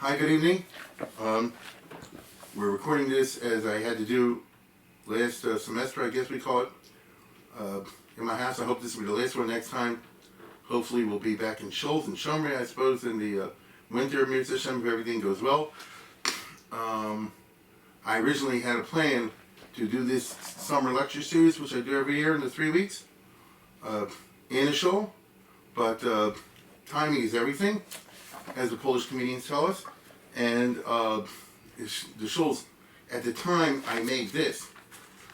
Hi, good evening. We're recording this as I had to do last semester, I guess we call it, in my house. I hope this will be the last one. Next time, hopefully we'll be back in Shoals and Shomrei, I suppose, in the winter, Mirza Hashem, if everything goes well. I originally had a plan to do this summer lecture series, which I do every year in the 3 weeks, in a show, but timing is everything, as the Polish comedians tell us. And the shows, at the time I made this,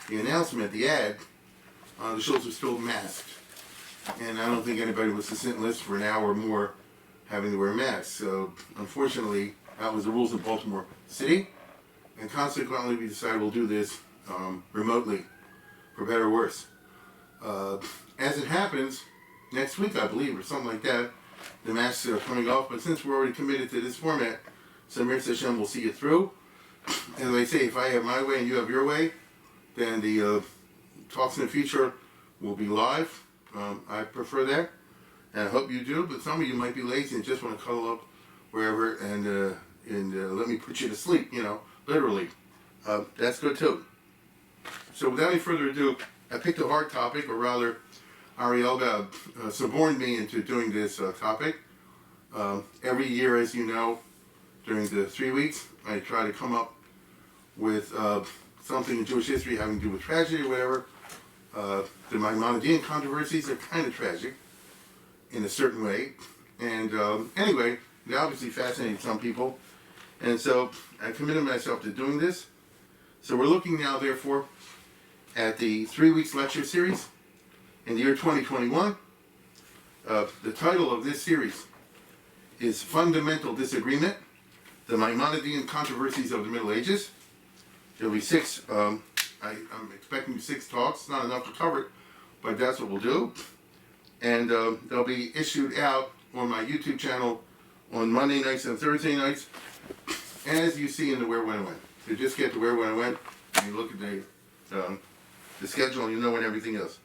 the announcement, the ad, the shows were still masked. And I don't think anybody was to sit and listen for an hour or more having to wear masks. So, unfortunately, that was the rules in Baltimore City. And consequently, we decided we'll do this remotely, for better or worse. As it happens, next week, I believe, or something like that, the masks are coming off. But since we're already committed to this format, so Mirza Hashem will see it through. As I say, if I have my way and you have your way, then the talks in the future will be live. I prefer that, and I hope you do. But some of you might be lazy and just want to cuddle up wherever and let me put you to sleep, literally. That's good too. So without any further ado, I picked a hard topic, or rather, Ariel suborned me into doing this topic. Every year, as you know, during the 3 weeks, I try to come up with something in Jewish history having to do with tragedy or whatever. The Maimonidean Controversies are kind of tragic in a certain way. And anyway, it obviously fascinated some people. And so I committed myself to doing this. So we're looking now, therefore, at the 3 weeks lecture series in the year 2021. The title of this series is Fundamental Disagreement, the Maimonidean Controversies of the Middle Ages. There'll be six, I'm expecting 6 talks, not enough to cover it, but that's what we'll do. And they'll be issued out on my YouTube channel on Monday nights and Thursday nights, as you see in the Where, When, When. So just get to Where, When, When, and you look at the schedule and you know when everything is.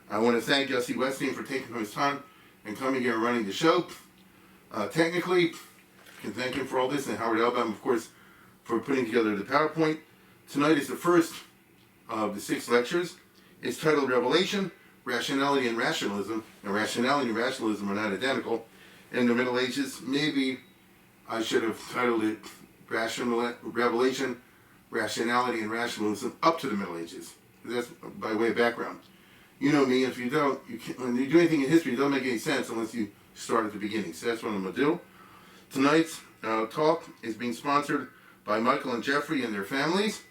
I want to thank Yossi Westing for taking his time and coming here and running the show. Technically, I can thank him for all this, and Howard Elbaum, of course, for putting together the PowerPoint. Tonight is the first of the 6 lectures. It's titled Revelation, Rationality and Rationalism. And rationality and rationalism are not identical. In the Middle Ages, maybe I should have titled it Revelation, Rationality and Rationalism up to the Middle Ages. That's by way of background. You know me, if you don't, when you do anything in history, it doesn't make any sense unless you start at the beginning. So that's what I'm going to do. Tonight's talk is being sponsored by Michael and Jeffrey and their families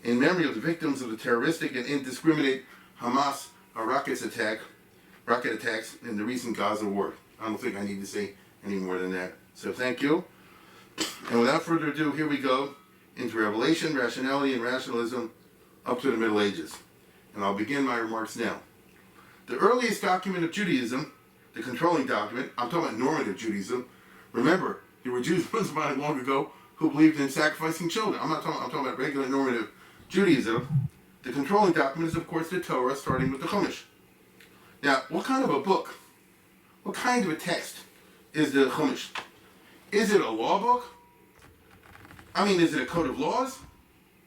in memory of the victims of the terroristic and indiscriminate Hamas Rocket-Attacks in the recent Gaza War. I don't think I need to say any more than that. So thank you. And without further ado, here we go into Revelation, Rationality, and Rationalism up to the Middle Ages. And I'll begin my remarks now. The earliest document of Judaism, the controlling document, I'm talking about normative Judaism. Remember, there were Jews once upon a time long ago who believed in sacrificing children. I'm talking about regular normative Judaism. The controlling document is, of course, the Torah, starting with the Chumash. Now, what kind of a book, what kind of a text is the Chumash? Is it a law book? I mean, is it a code of laws?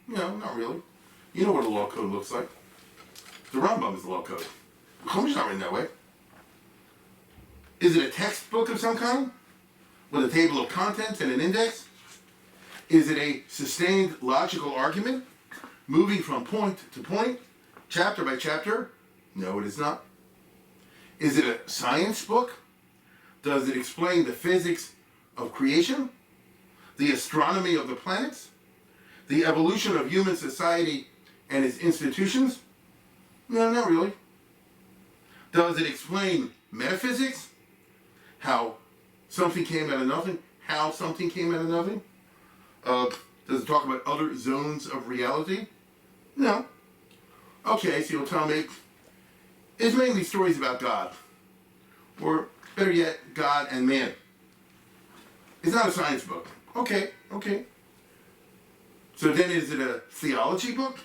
No, not really. You know what a law code looks like. The Rambam is the law code. The Chumash is not written that way. Is it a textbook of some kind? With a table of contents and an index? Is it a sustained logical argument, moving from point to point, chapter by chapter? No, it is not. Is it a science book? Does it explain the physics of creation? The astronomy of the planets? The evolution of human society and its institutions? No, not really. Does it explain metaphysics? How something came out of nothing? How something came out of nothing? Does it talk about other zones of reality? No. Okay, so you'll tell me, it's mainly stories about God. Or, better yet, God and man. It's not a science book. Okay. So then is it a theology book?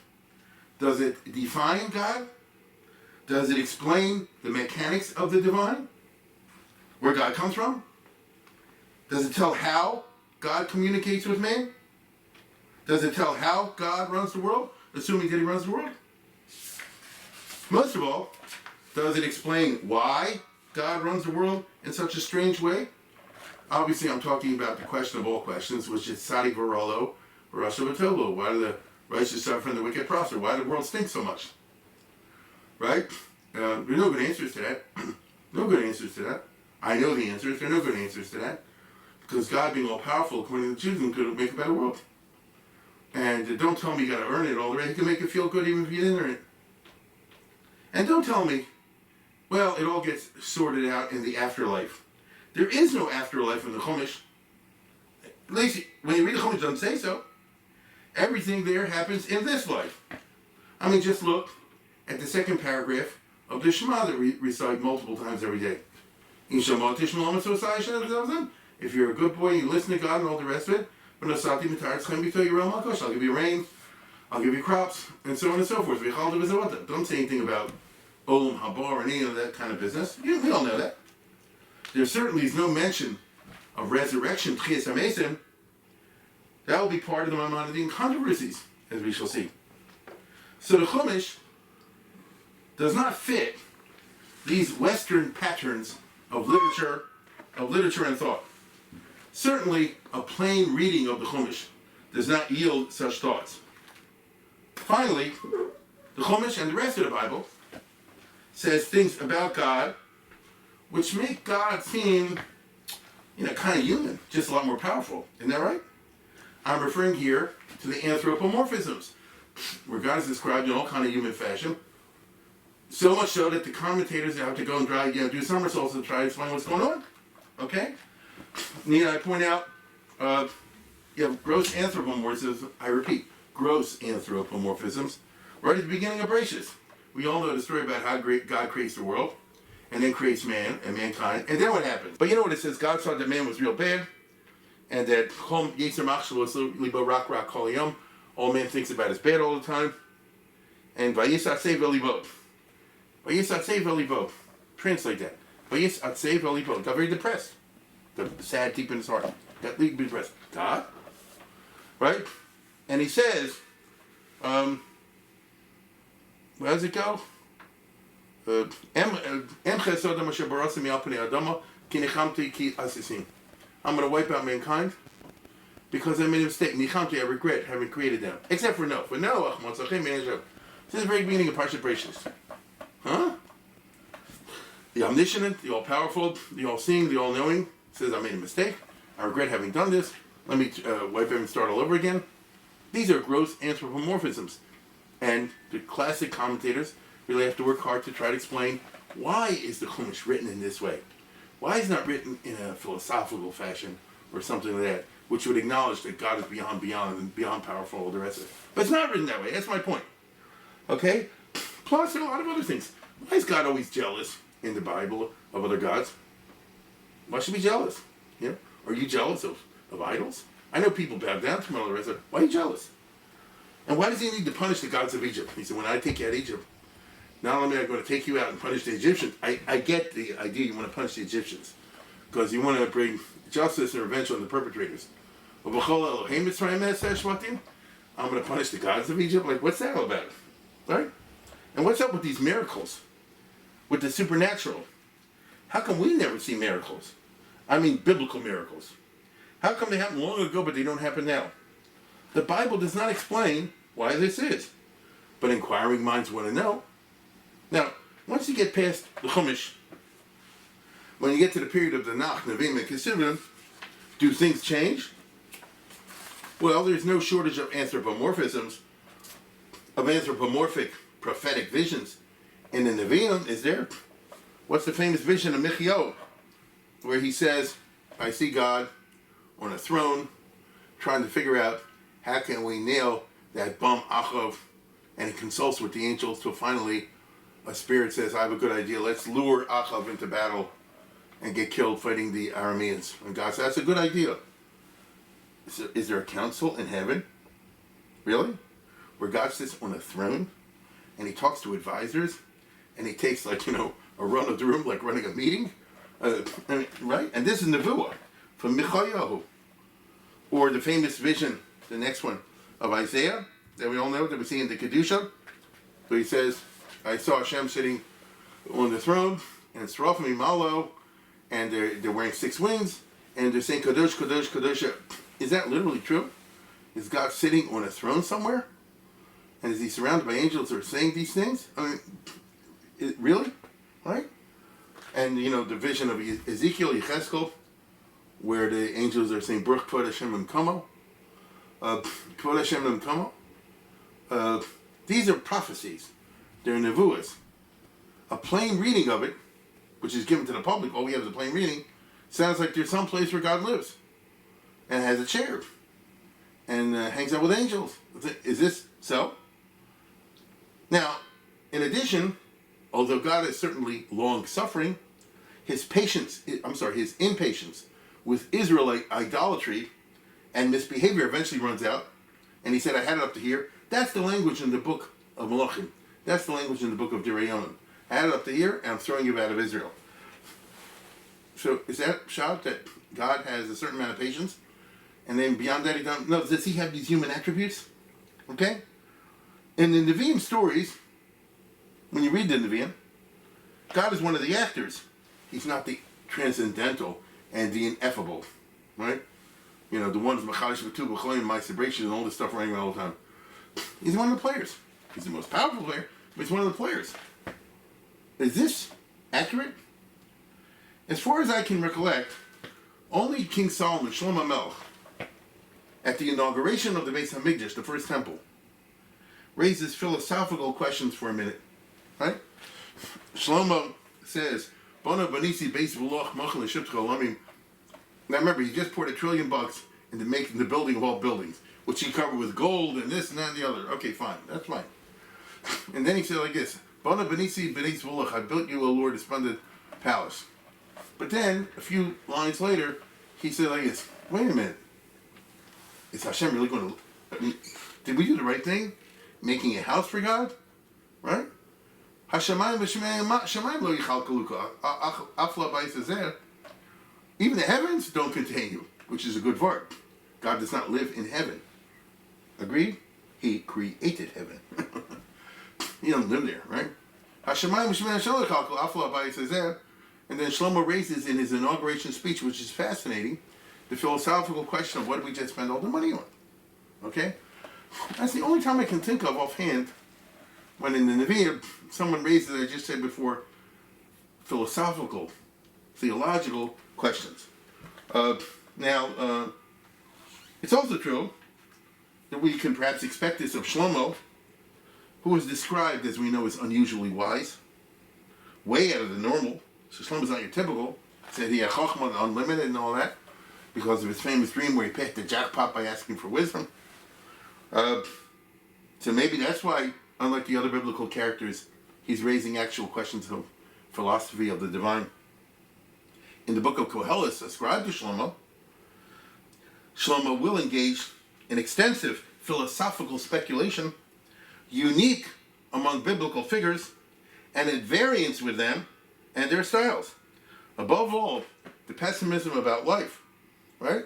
Does it define God? Does it explain the mechanics of the divine? Where God comes from? Does it tell how God communicates with man? Does it tell how God runs the world, assuming that he runs the world? Most of all, does it explain why God runs the world in such a strange way? Obviously, I'm talking about the question of all questions, which is Sadi Varolo, Rasha Batolo. Why do the righteous suffer and the wicked prosper? Why do the world stink so much? Right? There are no good answers to that. No good answers to that. I know the answers. There are no good answers to that. Because God, being all-powerful, according to the Jews, could make a better world. And don't tell me you got to earn it all the way. He can make you feel good even if you didn't earn it. And don't tell me, well, it all gets sorted out in the afterlife. There is no afterlife in the Chumash. At least when you read the Chumash, it doesn't say so. Everything there happens in this life. I mean, just look at the second paragraph of the Shema that we recite multiple times every day. If you're a good boy and you listen to God and all the rest of it, I'll give you rain, I'll give you crops, and so on and so forth. Don't say anything about Olam Haba or any of that kind of business. We all know that. There certainly is no mention of resurrection, Tchias HaMesim. That will be part of the Maimonidean Controversies, as we shall see. So the Chumash does not fit these Western patterns of literature and thought. Certainly, a plain reading of the Chumash does not yield such thoughts. Finally, the Chumash and the rest of the Bible says things about God which make God seem, kind of human, just a lot more powerful. Isn't that right? I'm referring here to the anthropomorphisms, where God is described in all kind of human fashion. So much so that the commentators have to go and do somersaults to try to explain what's going on. Okay? Need I point out, you have gross anthropomorphisms, I repeat, gross anthropomorphisms, right at the beginning of Bereshis. We all know the story about how great God creates the world, and then creates man and mankind, and then what happens? But you know what it says? God saw that man was real bad, and that all man thinks about is bad all the time. And Vayisatsev Elibo. Vayisatsev Elibo. Translate that. Vayisatsev Elibo. Got very depressed. Sad deep in his heart. Got depressed. God? Right? And he says, where does it go? I'm going to wipe out mankind because I made a mistake. I regret having created them. Except for Noah. This is the very beginning of Parshat Bereshis. Huh? The omniscient, the all-powerful, the all-seeing, the all-knowing says, I made a mistake. I regret having done this. Let me wipe him and start all over again. These are gross anthropomorphisms. And the classic commentators really have to work hard to try to explain why is the Chumash written in this way? Why is it not written in a philosophical fashion or something like that, which would acknowledge that God is beyond and beyond powerful, all the rest of it. But it's not written that way. That's my point. Okay? Plus, there are a lot of other things. Why is God always jealous in the Bible of other gods? Why should we be jealous? Are you jealous of idols? I know people bow down to them, all the rest of it. Why are you jealous? And why does he need to punish the gods of Egypt? He said, when I take you out of Egypt, not only am I going to take you out and punish the Egyptians, I get the idea you want to punish the Egyptians because you want to bring justice and revenge on the perpetrators. I'm going to punish the gods of Egypt? Like, what's that all about? Right? And what's up with these miracles? With the supernatural? How come we never see miracles? I mean, biblical miracles. How come they happened long ago, but they don't happen now? The Bible does not explain why this is. But inquiring minds want to know. Now, once you get past the Chumash, when you get to the period of the Tanakh, Nevi'im, and Kesivim, do things change? Well, there's no shortage of anthropomorphisms, of anthropomorphic prophetic visions. In the Nevi'im, is there? What's the famous vision of Michio, where he says, I see God on a throne, trying to figure out how can we nail that bum Achav, and he consults with the angels till finally a spirit says, I have a good idea, let's lure Achav into battle and get killed fighting the Arameans. And God says, that's a good idea. Is there a council in heaven? Really? Where God sits on a throne and he talks to advisors and he takes a run of the room like running a meeting? Right? And this is Nevuah from Michayahu. Or the famous vision, the next one, of Isaiah, that we all know, that we see in the Kedusha, where he says, I saw Hashem sitting on the throne, and Seraphim Malo, and they're wearing 6 wings, and they're saying, Kadosh, Kadosh, Kadosh. Is that literally true? Is God sitting on a throne somewhere? And is he surrounded by angels who are saying these things? I mean, really? Right? And, the vision of Ezekiel, Yechezkel, where the angels are saying, Baruch Kvod Hashem L'Mkomo. Kvod Hashem L'Mkomo. These are prophecies. They're nevuas. A plain reading of it, which is given to the public, all we have is a plain reading, sounds like there's some place where God lives and has a chair and hangs out with angels. Is this so? Now, in addition, although God is certainly long-suffering, his impatience with Israelite idolatry and misbehavior eventually runs out. And he said, I had it up to here. That's the language in the book of Malachim. That's the language in the book of Dirayonim. I had it up to here, and I'm throwing you out of Israel. So is that shout that God has a certain amount of patience? And then beyond that, he doesn't. No, does he have these human attributes? Okay? In the Nevi'im stories, when you read the Nevi'im, God is one of the actors. He's not the transcendental and the ineffable, right? The ones Machalish V'tu B'cholim, my celebration, and all this stuff running around all the time. He's one of the players. He's the most powerful player, but he's one of the players. Is this accurate? As far as I can recollect, only King Solomon, Shlomo Melech, at the inauguration of the Beis HaMikdash, the first temple, raises philosophical questions for a minute, right? Shlomo says, Bona Banisi Beis V'loch Machal Shibtcha Olamim. Now remember, he just poured $1 trillion into making the building of all buildings, which he covered with gold and this and that and the other. Okay, fine, that's fine. And then he said like this, Bona Banisi Beis V'loch, I built you, O Lord, a splendid palace. But then, a few lines later, he said like this, wait a minute, is Hashem really going to, did we do the right thing? Making a house for God? Right? Hashemayim v'shemayim lo yichal kaluka, afla b'yisazeh. Even the heavens don't contain you, which is a good word. God does not live in heaven. Agreed? He created heaven. He doesn't live there, right? Hashemayim v'shemayim lo yichal kaluka, afla b'yisazeh. And then Shlomo raises in his inauguration speech, which is fascinating, the philosophical question of what did we just spend all the money on? Okay? That's the only time I can think of offhand when in the Nevi'im someone raises, I just said before, philosophical, theological questions. Now, it's also true that we can perhaps expect this of Shlomo, who is described, as we know, as unusually wise, way out of the normal. So Shlomo's not your typical. He said he had Chochmah, unlimited and all that, because of his famous dream where he picked the jackpot by asking for wisdom. So maybe that's why, unlike the other biblical characters, he's raising actual questions of philosophy of the divine. In the book of Koheles, ascribed to Shlomo, Shlomo will engage in extensive philosophical speculation, unique among biblical figures, and at variance with them and their styles. Above all, the pessimism about life, right?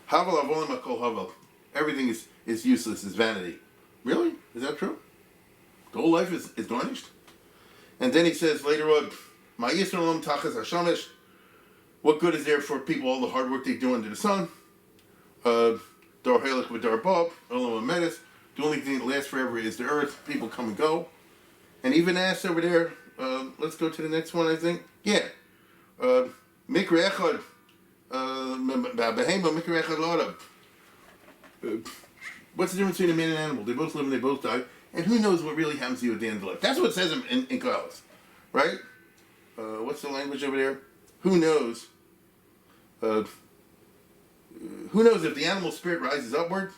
Havel avolim hakol havel. Everything is useless, is vanity. Really? Is that true? The whole life is garnished? And then he says later on, Ma yisrael tachas hashamesh. What good is there for people, all the hard work they do under the sun? Dar helik v'dar bob, olam amedes. The only thing that lasts forever is the earth. People come and go. And even asked over there, let's go to the next one, I think. Yeah. Mikra echad, behema mikra echad l'odam. What's the difference between a man and an animal? They both live and they both die. And who knows what really happens to you at the end of life? That's what it says in Koheles. Right? What's the language over there? Who knows? Who knows if the animal spirit rises upward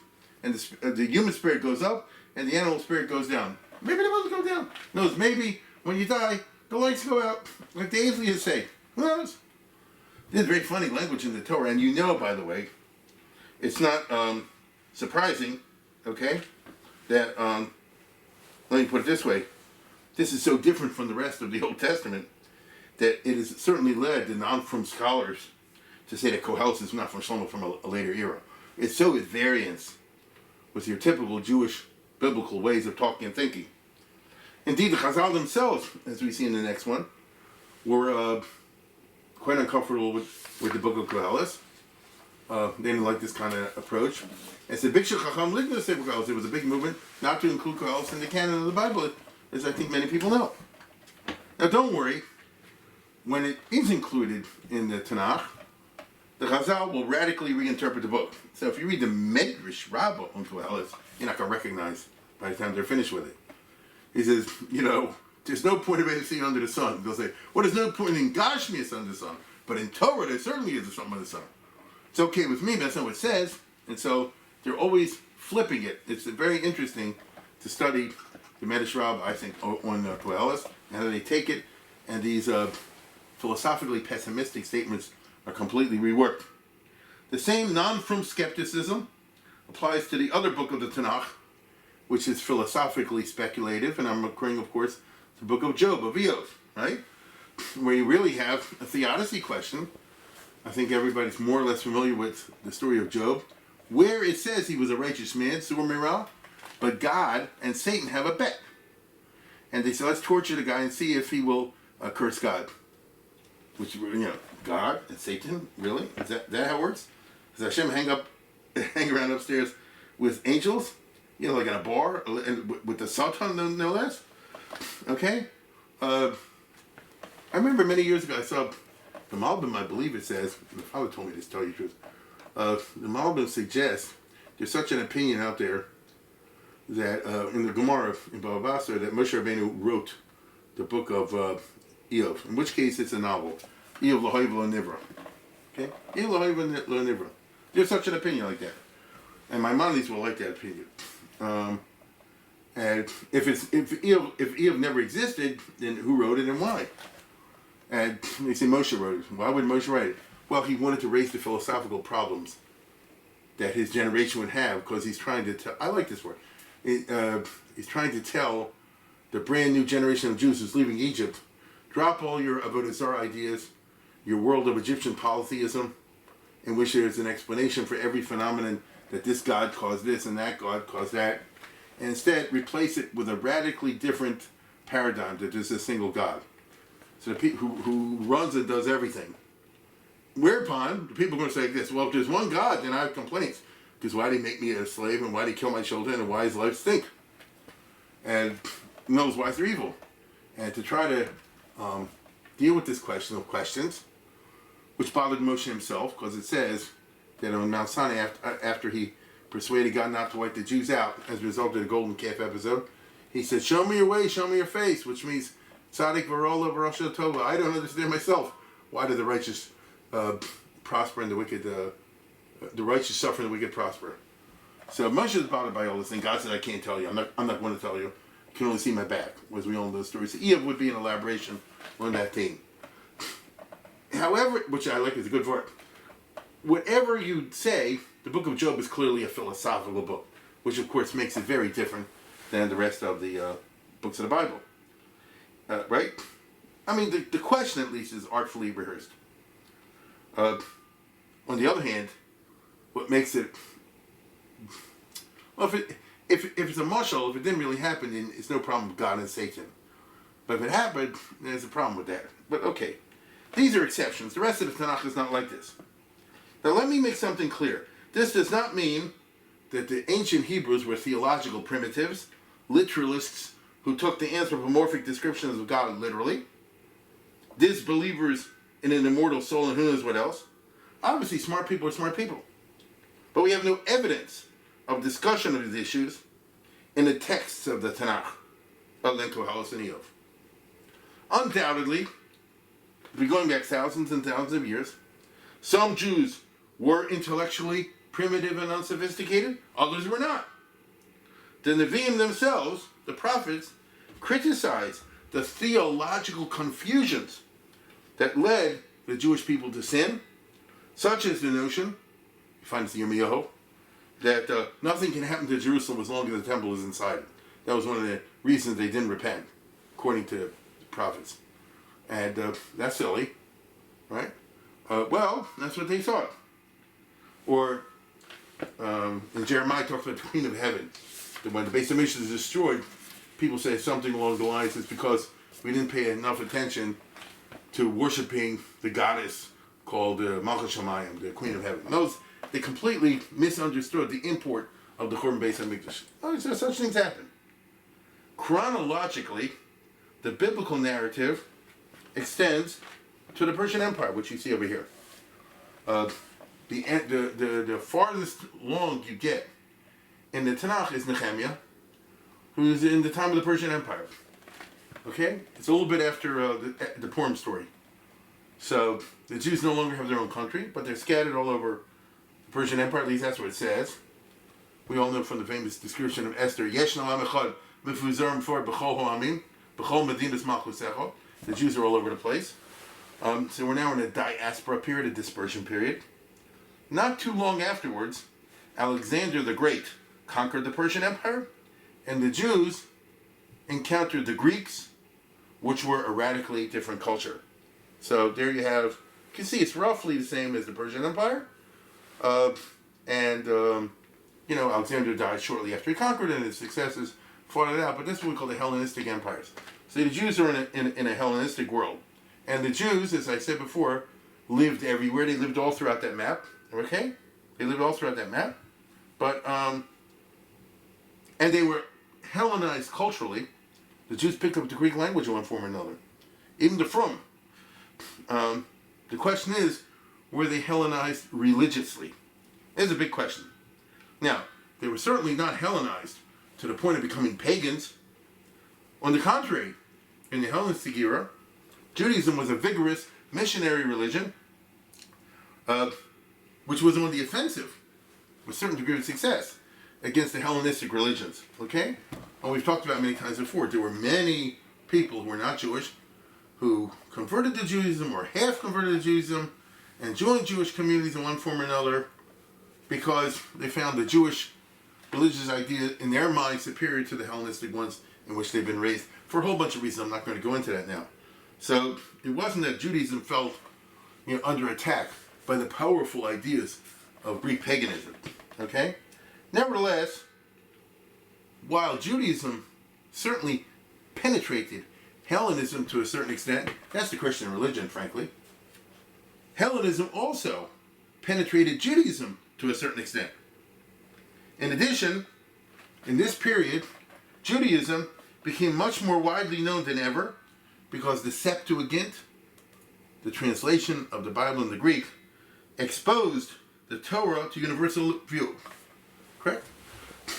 and the human spirit goes up and the animal spirit goes down? Maybe they both go down. Who knows? Maybe when you die, the lights go out. Like the atheists say. Who knows? There's very funny language in the Torah. And you know, by the way, it's not surprising, okay, that, let me put it this way, this is so different from the rest of the Old Testament that it has certainly led the non-from scholars to say that Koheles is not from Shlomo, from a later era. it's so at variance with your typical Jewish biblical ways of talking and thinking. Indeed, the Chazal themselves, as we see in the next one, were quite uncomfortable with the book of Koheles. They didn't like this kind of approach. And so, Biksha Chacham Ligna Sefer Koheles. It was a big movement not to include Koheles in the canon of the Bible, as I think many people know. Now, don't worry. When it is included in the Tanakh, the Chazal will radically reinterpret the book. So if you read the Medrash Rabbah on Koheles, you're not going to recognize by the time they're finished with it. He says, there's no point of anything under the sun. They'll say, well, there's no point in Gashmias under the sun, but in Torah there certainly is something under the sun. It's okay with me, but that's not what it says. And so they're always flipping it. It's very interesting to study the Medrash Rabbah, I think, on Koheles, and how they take it, and these philosophically pessimistic statements are completely reworked. The same non-frum skepticism applies to the other book of the Tanakh, which is philosophically speculative, and I'm referring, of course, to the book of Job, of Eov, right? Where you really have a theodicy question. I think everybody's more or less familiar with the story of Job, where it says he was a righteous man, Sur Mirah, but God and Satan have a bet. And they say, let's torture the guy and see if he will curse God. Which, God and Satan, really? Is that how it works? Does Hashem hang around upstairs with angels? Like in a bar, with the Satan, no less? Okay? I remember many years ago, I saw the Malbim, I believe it says, my father told me this, to tell you the truth. The Malbim suggests there's such an opinion out there that in the Gemara in Bava Basra that Moshe Rabbeinu wrote the book of Eov, in which case it's a novel. Eov L'Hoiv Lo Nivra. Okay? Eov L'Hoiv Lo Nivra. There's such an opinion like that. And Maimonides will like that opinion. And if Eov never existed, then who wrote it and why? And they say Moshe wrote it. Why would Moshe write it? Well, he wanted to raise the philosophical problems that his generation would have, because he's trying to tell, I like this word, he's trying to tell the brand new generation of Jews who's leaving Egypt, drop all your Avodah Zarah ideas, your world of Egyptian polytheism, in which there's an explanation for every phenomenon, that this God caused this and that God caused that, and instead replace it with a radically different paradigm, that there's a single God. So the people who runs and does everything. Whereupon, the people are going to say this, well, if there's one God, then I have complaints. Because why did he make me a slave, and why did he kill my children, and why does life stink? And knows why they're evil. And to try to deal with this question of questions, which bothered Moshe himself, because it says that on Mount Sinai, after he persuaded God not to wipe the Jews out as a result of the golden calf episode, he said, show me your way, show me your face, which means Tzadik v'rola v'rosha tova. I don't understand myself. Why do the righteous prosper and the wicked, the righteous suffer and the wicked prosper? So Moshe is bothered by all this thing. God said, I can't tell you. I'm not going to tell you. You can only see my back, as we all know the story. So Eov would be an elaboration on that theme. However, which I like is a good word. Whatever you say, the book of Job is clearly a philosophical book, which of course makes it very different than the rest of the books of the Bible. Right? I mean, the question at least is artfully rehearsed. On the other hand, what makes it, well, if it's a mashal, if it didn't really happen, then it's no problem with God and Satan. But if it happened, then there's a problem with that. But okay, these are exceptions. The rest of the Tanakh is not like this. Now let me make something clear. This does not mean that the ancient Hebrews were theological primitives, literalists who took the anthropomorphic descriptions of God literally, disbelievers in an immortal soul and who knows what else. Obviously, smart people are smart people. But we have no evidence of discussion of these issues in the texts of the Tanakh, Koheles and Eov. Undoubtedly, if we're going back thousands and thousands of years, some Jews were intellectually primitive and unsophisticated, others were not. The Nevi'im themselves, the prophets, criticized the theological confusions that led the Jewish people to sin, such as the notion, you find it in Yirmiyahu, that nothing can happen to Jerusalem as long as the temple is inside it. That was one of the reasons they didn't repent, according to the prophets. And that's silly, right? Well, that's what they thought. Or in Jeremiah talks about the Queen of Heaven. That when the base of Mishkan is destroyed, people say something along the lines, it's because we didn't pay enough attention to worshiping the goddess called Malchut Shamayim, the Queen of Heaven. They completely misunderstood the import of the Churban Beis HaMikdash. Oh, so such things happen. Chronologically, the biblical narrative extends to the Persian Empire, which you see over here. The farthest along you get in the Tanakh is Nehemiah, who's in the time of the Persian Empire. Okay? It's a little bit after the Purim story. So the Jews no longer have their own country, but they're scattered all over the Persian Empire. At least that's what it says. We all know from the famous description of Esther, Yeshna Am Echad Mefuzar for B'chol Ha'amim, B'chol Medinas Malchusecha. The Jews are all over the place. So we're now in a diaspora period, a dispersion period. Not too long afterwards, Alexander the Great conquered the Persian Empire, and the Jews encountered the Greeks, which were a radically different culture. So there you have, you can see it's roughly the same as the Persian Empire. Alexander died shortly after he conquered, and his successors fought it out. But that's what we call the Hellenistic empires. So the Jews are in a Hellenistic world. And the Jews, as I said before, lived everywhere. They lived all throughout that map. Okay? They lived all throughout that map. But, and they were Hellenized culturally. The Jews picked up the Greek language in one form or another. Even the Frum. The question is, were they Hellenized religiously? There's a big question. Now, they were certainly not Hellenized to the point of becoming pagans. On the contrary, in the Hellenistic era, Judaism was a vigorous missionary religion, which was on the offensive, with a certain degree of success, against the Hellenistic religions. Okay? And we've talked about many times before, there were many people who were not Jewish who converted to Judaism or half converted to Judaism and joined Jewish communities in one form or another because they found the Jewish religious idea in their mind superior to the Hellenistic ones in which they've been raised for a whole bunch of reasons. I'm not going to go into that now. So it wasn't that Judaism felt under attack by the powerful ideas of Greek paganism. Okay? Nevertheless, while Judaism certainly penetrated Hellenism to a certain extent, that's the Christian religion, frankly, Hellenism also penetrated Judaism to a certain extent. In addition, in this period, Judaism became much more widely known than ever because the Septuagint, the translation of the Bible in the Greek, exposed the Torah to universal view. Correct?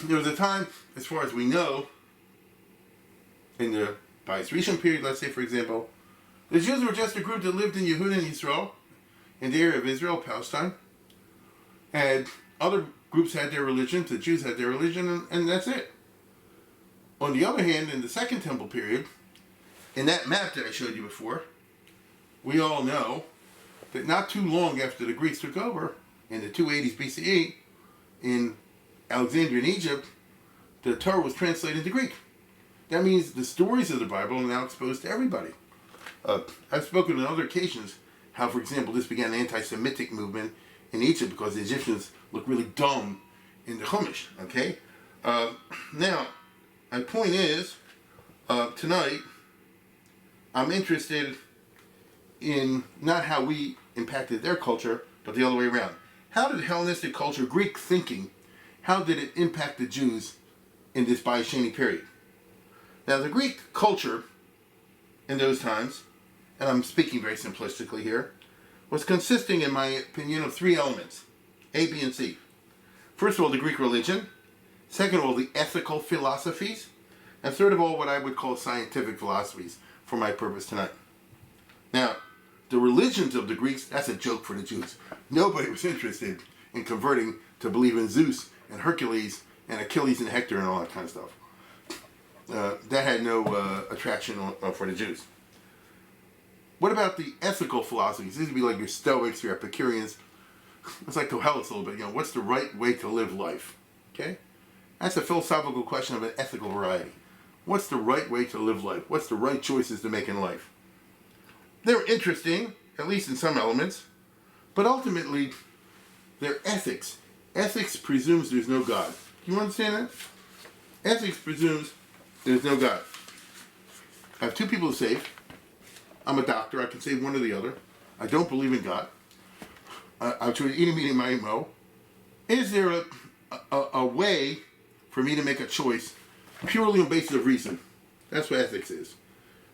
There was a time, as far as we know, in the Bais Rishon period, let's say, for example, the Jews were just a group that lived in Yehuda and Yisrael, in the area of Israel, Palestine, and other groups had their religion, the Jews had their religion, and that's it. On the other hand, in the Second Temple period, in that map that I showed you before, we all know that not too long after the Greeks took over, in the 280s BCE, in Alexandria in Egypt, the Torah was translated into Greek. That means the stories of the Bible are now exposed to everybody. I've spoken on other occasions how, for example, this began an anti-Semitic movement in Egypt because the Egyptians look really dumb in the Chumash, okay? Now, my point is, tonight, I'm interested in not how we impacted their culture, but the other way around. How did Hellenistic culture, Greek thinking, how did it impact the Jews in this Bais Sheni period? Now, the Greek culture in those times, and I'm speaking very simplistically here, was consisting, in my opinion, of three elements, A, B, and C. First of all, the Greek religion. Second of all, the ethical philosophies. And third of all, what I would call scientific philosophies for my purpose tonight. Now, the religions of the Greeks, that's a joke for the Jews. Nobody was interested in converting to believe in Zeus and Hercules and Achilles and Hector and all that kind of stuff. That had no attraction for the Jews. What about the ethical philosophies? These would be like your Stoics, your Epicureans. Let's like Kohelet a little bit. What's the right way to live life? Okay? That's a philosophical question of an ethical variety. What's the right way to live life? What's the right choices to make in life? They're interesting, at least in some elements, but ultimately, their ethics ethics presumes there's no God. Do you understand that? Ethics presumes there's no God. I have two people to save. I'm a doctor. I can save one or the other. I don't believe in God. I'm trying to eat a meeting my mo. Is there a way for me to make a choice purely on basis of reason? That's what ethics is.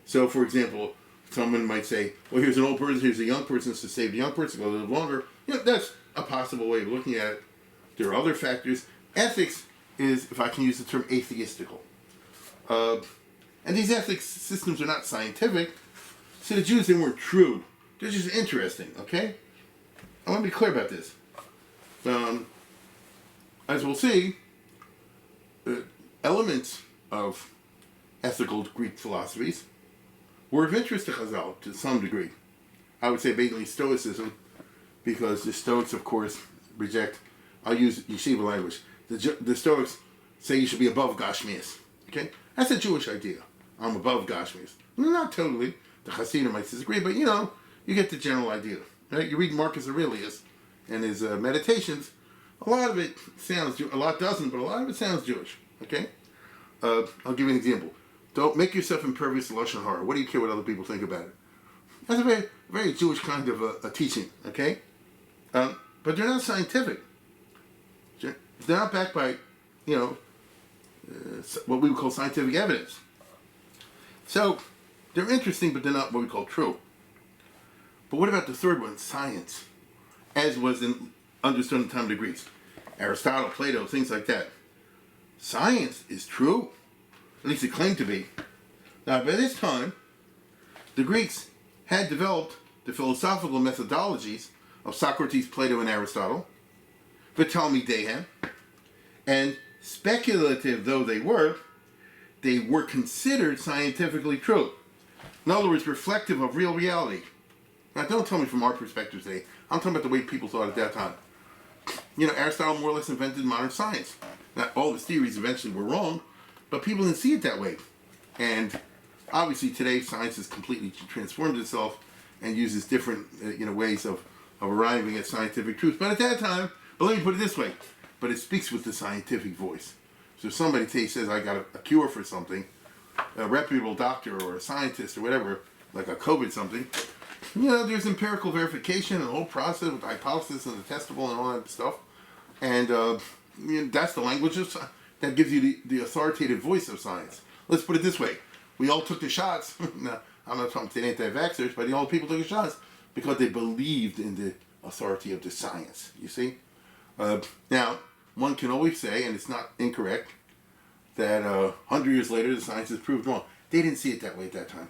So, for example, someone might say, well, here's an old person, here's a young person, it's to save the young person, go a little longer. That's a possible way of looking at it. There are other factors. Ethics is, if I can use the term, atheistical. And these ethics systems are not scientific. So the Jews, they weren't true. They're just interesting, okay? I want to be clear about this. As we'll see, elements of ethical Greek philosophies were of interest to Chazal to some degree. I would say basically Stoicism, because the Stoics, of course, reject, I'll use yeshiva language, the Stoics say you should be above Gashmias, okay? That's a Jewish idea. I'm above Gashmias. Not totally. The Hasidim might disagree, but you get the general idea. Right? You read Marcus Aurelius and his meditations, a lot of it sounds Jewish. A lot doesn't, but a lot of it sounds Jewish, okay? I'll give you an example. Don't make yourself impervious to Lashon Hara. What do you care what other people think about it? That's a very, very Jewish kind of a teaching, okay? But they're not scientific. They're not backed by, what we would call scientific evidence. So, they're interesting, but they're not what we call true. But what about the third one, science? As was understood in the time of the Greeks. Aristotle, Plato, things like that. Science is true. At least it claimed to be. Now, by this time, the Greeks had developed the philosophical methodologies of Socrates, Plato, and Aristotle, the Talmudic, and speculative though they were considered scientifically true. In other words, reflective of real reality. Now, don't tell me from our perspective today. I'm talking about the way people thought at that time. Aristotle more or less invented modern science. Now, all his theories eventually were wrong, but people didn't see it that way. And obviously today, science has completely transformed itself and uses different ways of arriving at scientific truth. But at that time, let me put it this way, but it speaks with the scientific voice. So if somebody says, I got a cure for something, a reputable doctor or a scientist or whatever, like a COVID something, there's empirical verification and the whole process with hypothesis and the testable and all that stuff. And that's the language of science. That gives you the authoritative voice of science. Let's put it this way. We all took the shots. Now, I'm not talking to the anti-vaxxers, but all people took the shots because they believed in the authority of the science, you see? Now, one can always say, and it's not incorrect, that 100 years later the science is proved wrong. They didn't see it that way at that time.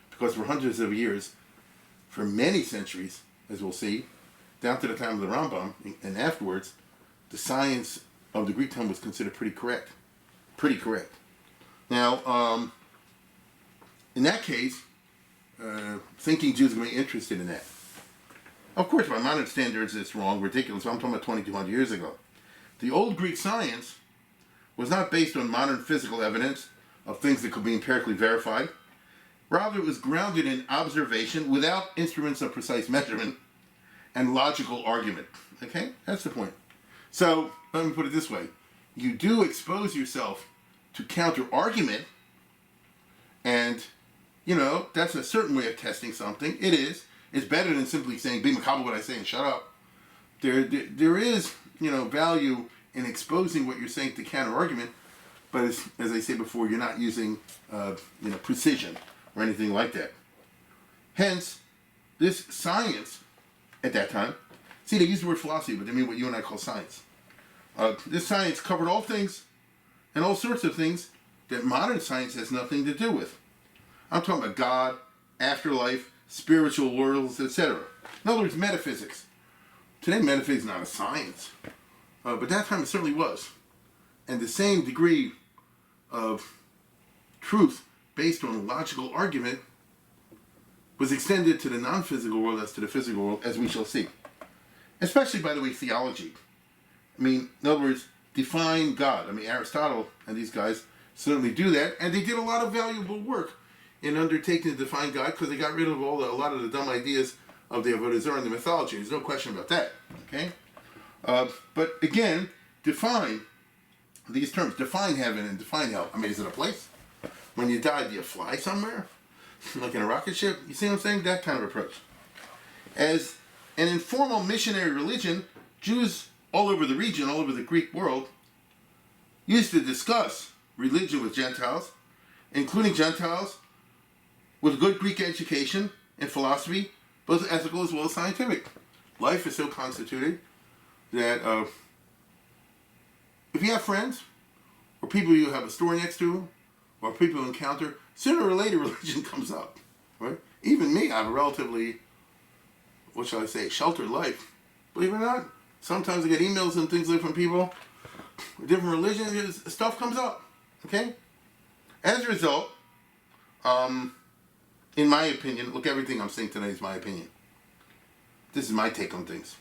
Because for hundreds of years, for many centuries, as we'll see, down to the time of the Rambam and afterwards, the science of the Greek time was considered pretty correct. Pretty correct. Now, in that case, thinking Jews are going to be interested in that. Of course, by modern standards, it's wrong, ridiculous. I'm talking about 2,200 years ago. The old Greek science was not based on modern physical evidence of things that could be empirically verified. Rather, it was grounded in observation without instruments of precise measurement and logical argument. Okay? That's the point. So, let me put it this way. You do expose yourself to counter-argument, and, that's a certain way of testing something. It is. It's better than simply saying, be macabre what I say and shut up. There is, value in exposing what you're saying to counter-argument, but as I said before, you're not using, precision or anything like that. Hence, this science, at that time, see, they use the word philosophy, but they mean what you and I call science. This science covered all things and all sorts of things that modern science has nothing to do with. I'm talking about God, afterlife, spiritual worlds, etc. In other words, metaphysics. Today, metaphysics is not a science, but that time it certainly was. And the same degree of truth based on logical argument was extended to the non-physical world as to the physical world, as we shall see. Especially, by the way, theology. In other words, define God. Aristotle and these guys certainly do that, and they did a lot of valuable work in undertaking to define God because they got rid of a lot of the dumb ideas of the Avodah Zarah and the mythology. There's no question about that. Okay, But again, define these terms. Define heaven and define hell. I mean, is it a place? When you die, do you fly somewhere? Like in a rocket ship? You see what I'm saying? That kind of approach. As an informal missionary religion, Jews all over the region, all over the Greek world, used to discuss religion with Gentiles, including Gentiles with good Greek education and philosophy, both ethical as well as scientific. Life is so constituted that if you have friends, or people you have a store next to, or people you encounter, sooner or later religion comes up. Right? Even me, I have a relatively, what shall I say, sheltered life. Believe it or not, sometimes I get emails and things like from people with different religions, stuff comes up. Okay? As a result, in my opinion, look, everything I'm saying tonight is my opinion. This is my take on things.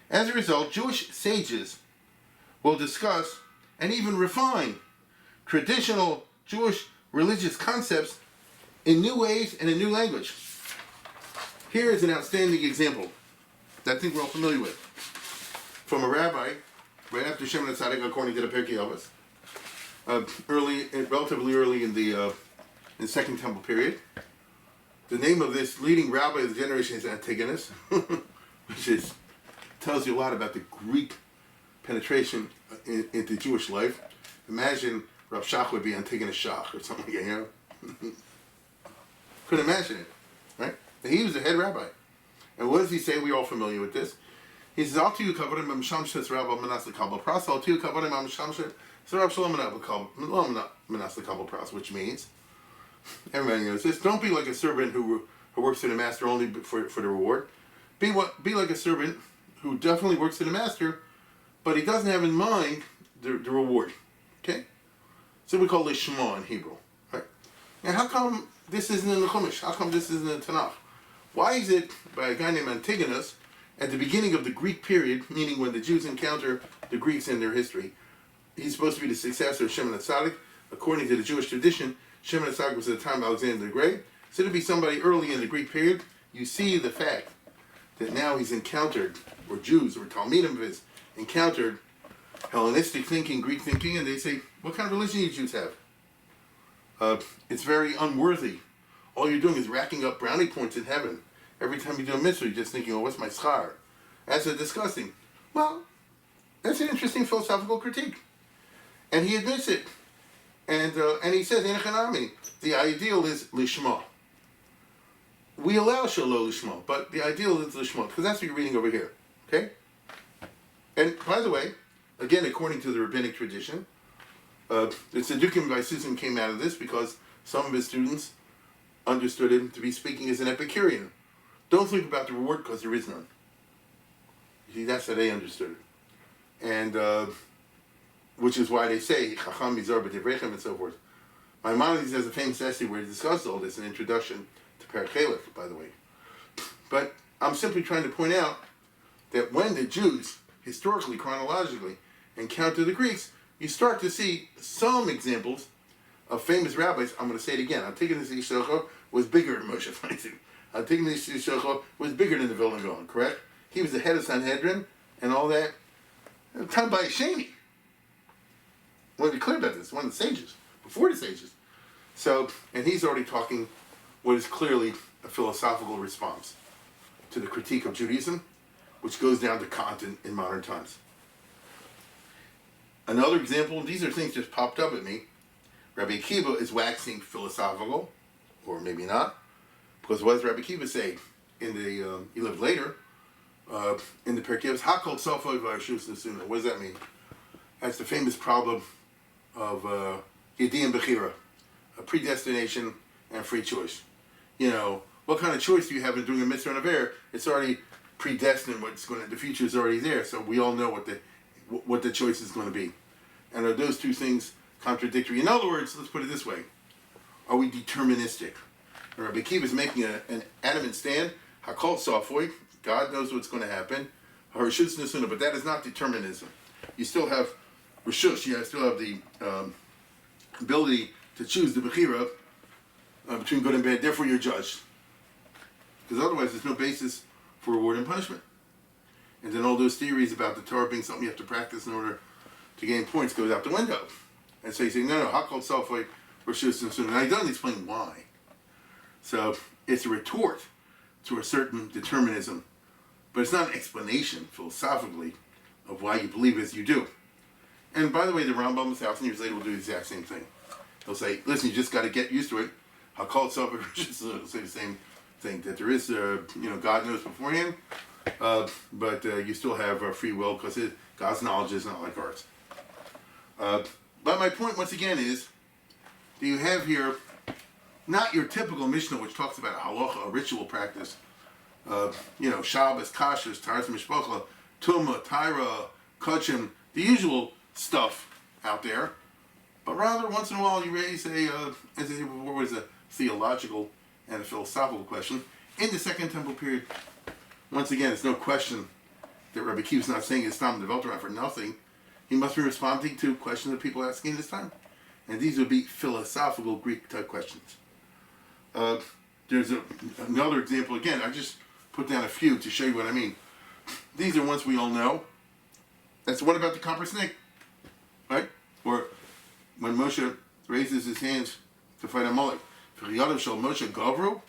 As a result, Jewish sages will discuss and even refine traditional Jewish religious concepts in new ways and in new language. Here is an outstanding example that I think we're all familiar with. From a rabbi, right after Shimon HaTzadik, according to the Pirkei Avos, relatively early in the Second Temple period. The name of this leading rabbi of the generation is Antigonus, which tells you a lot about the Greek penetration into Jewish life. Imagine Rav Shach would be Antigonus Shach or something like that, you know? Couldn't imagine it, right? And he was the head rabbi. And what does he say? We're all familiar with this. He says, Al tiyu kavadim b'mshamshet Rabbi Manasseh Kabal Pras, Al tiyu kavadim b'mshamshet Rabbi Shalom Manasseh Kabal Pras, which means, everybody knows this, don't be like a servant who works for the master only for the reward. Be like a servant who definitely works for the master, but he doesn't have in mind the reward. Okay? So we call it Shema in Hebrew. Right? Now how come this isn't in the Chumash? How come this isn't in the Tanakh? Why is it by a guy named Antigonus at the beginning of the Greek period, meaning when the Jews encounter the Greeks in their history, he's supposed to be the successor of Shimon HaTzadik. According to the Jewish tradition, Shimon HaTzadik was at the time of Alexander the Great. So to be somebody early in the Greek period, you see the fact that now he's encountered, or Jews, or Talmudim of his, encountered Hellenistic thinking, Greek thinking, and they say, what kind of religion do you Jews have? It's very unworthy. All you're doing is racking up brownie points in heaven. Every time you do a mitzvah, you're just thinking, oh, what's my schar? That's disgusting. Well, that's an interesting philosophical critique. And he admits it. And he says, the ideal is lishma. We allow shalo lishma, but the ideal is lishma, because that's what you're reading over here. Okay? And by the way, again, according to the rabbinic tradition, the Tzedukim by Susan came out of this because some of his students understood him to be speaking as an Epicurean. Don't think about the reward because there is none. See, that's how they understood it. And which is why they say, Chacham Mizar B'Divrechem and so forth. Maimonides has a famous essay where he discusses all this, an introduction to Perek Chelek, by the way. But I'm simply trying to point out that when the Jews, historically, chronologically, encounter the Greeks, you start to see some examples of famous rabbis. I'm going to say it again. Antigonus Ishocho was bigger than Moshe Feinstein. Antigonus Ishocho was bigger than the Vilna Gaon, correct? He was the head of Sanhedrin and all that. Time by Shani. I want to be clear about this. One of the sages, before the sages. So, and he's already talking what is clearly a philosophical response to the critique of Judaism, which goes down to Kant in modern times. Another example, these are things just popped up at me. Rabbi Akiva is waxing philosophical, or maybe not, because what does Rabbi Akiva say? He lived later, in the Pirkei Avos, Hakol Sofoi V'Arshus Nesuna. What does that mean? That's the famous problem of Yediyim Bechira, a predestination and free choice. You know, what kind of choice do you have in doing a mitzvah and a ver? It's already predestined. The future is already there, so we all know what the choice is going to be. And are those two things contradictory? In other words, let's put it this way: are we deterministic? And Rabbi Akiva is making an adamant stand. Hakol Sofoi, God knows what's going to happen. Harshus Nesuna, but that is not determinism. You still have Rishush, you still have the ability to choose the Bechira between good and bad, therefore you're judged. Because otherwise there's no basis for reward and punishment. And then all those theories about the Torah being something you have to practice in order to gain points goes out the window. And so you say, no, Hakol Selfway Rishus and Sunnah. And I don't explain why. So it's a retort to a certain determinism. But it's not an explanation, philosophically, of why you believe as you do. And by the way, the Rambam 1,000 years later will do the exact same thing. He'll say, listen, you just got to get used to it. Hakol Selfway Rishus. He'll say the same thing, that there is, God knows beforehand. But you still have free will because God's knowledge is not like ours. But my point once again is that you have here not your typical Mishnah which talks about a halacha, a ritual practice, Shabbos, Kashrus, Taras Mishpacha, Tumah, Tyra, Kachim, the usual stuff out there. But rather, once in a while, you raise as I said before, was a theological and a philosophical question. In the Second Temple period, once again, it's no question that Rabbi Akiva's not saying his time developed around for nothing. He must be responding to questions that people are asking in this time. And these would be philosophical Greek-type questions. There's another example. Again, I just put down a few to show you what I mean. These are ones we all know. That's what about the copper snake? Right? Or when Moshe raises his hands to fight Amalek. Moshe Gavru?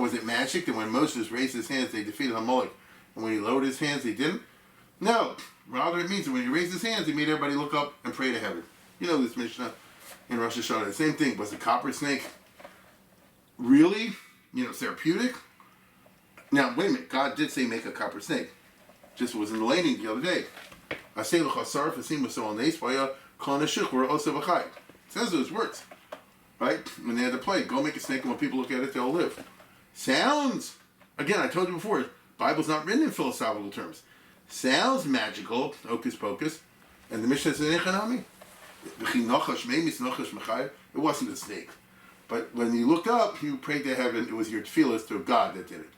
Was it magic that when Moses raised his hands, they defeated Amalek? And when he lowered his hands, they didn't? No. Rather, it means that when he raised his hands, he made everybody look up and pray to heaven. You know this Mishnah in Rosh Hashanah. The same thing. Was the copper snake really, therapeutic? Now, wait a minute. God did say make a copper snake. Just was in the laning the other day. It says those words. Right? When they had the plague, go make a snake and when people look at it, they'll live. Sounds, again, I told you before, Bible's not written in philosophical terms. Sounds magical, hocus pocus, and the Mishnah says, it wasn't a snake. But when you looked up, you prayed to heaven, it was your tefillah to God that did it.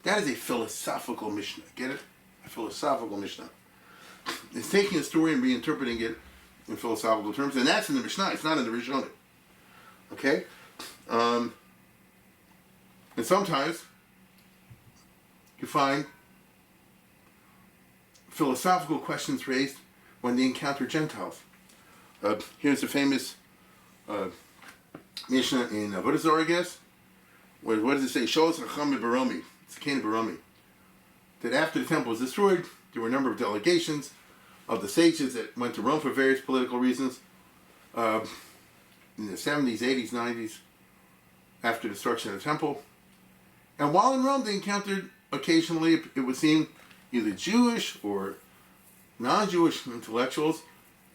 That is a philosophical Mishnah. Get it? A philosophical Mishnah. It's taking a story and reinterpreting it in philosophical terms, and that's in the Mishnah, it's not in the Rishonim. Okay? And sometimes you find philosophical questions raised when they encounter Gentiles. Here's a famous Mishnah in Avodah Zarah, I guess. What does it say? Sholos Chacham Baromi. It's Cain Baromi. That after the temple was destroyed, there were a number of delegations of the sages that went to Rome for various political reasons. In the 70s, 80s, 90s, after the destruction of the temple. And while in Rome, they encountered occasionally, it would seem, either Jewish or non-Jewish intellectuals,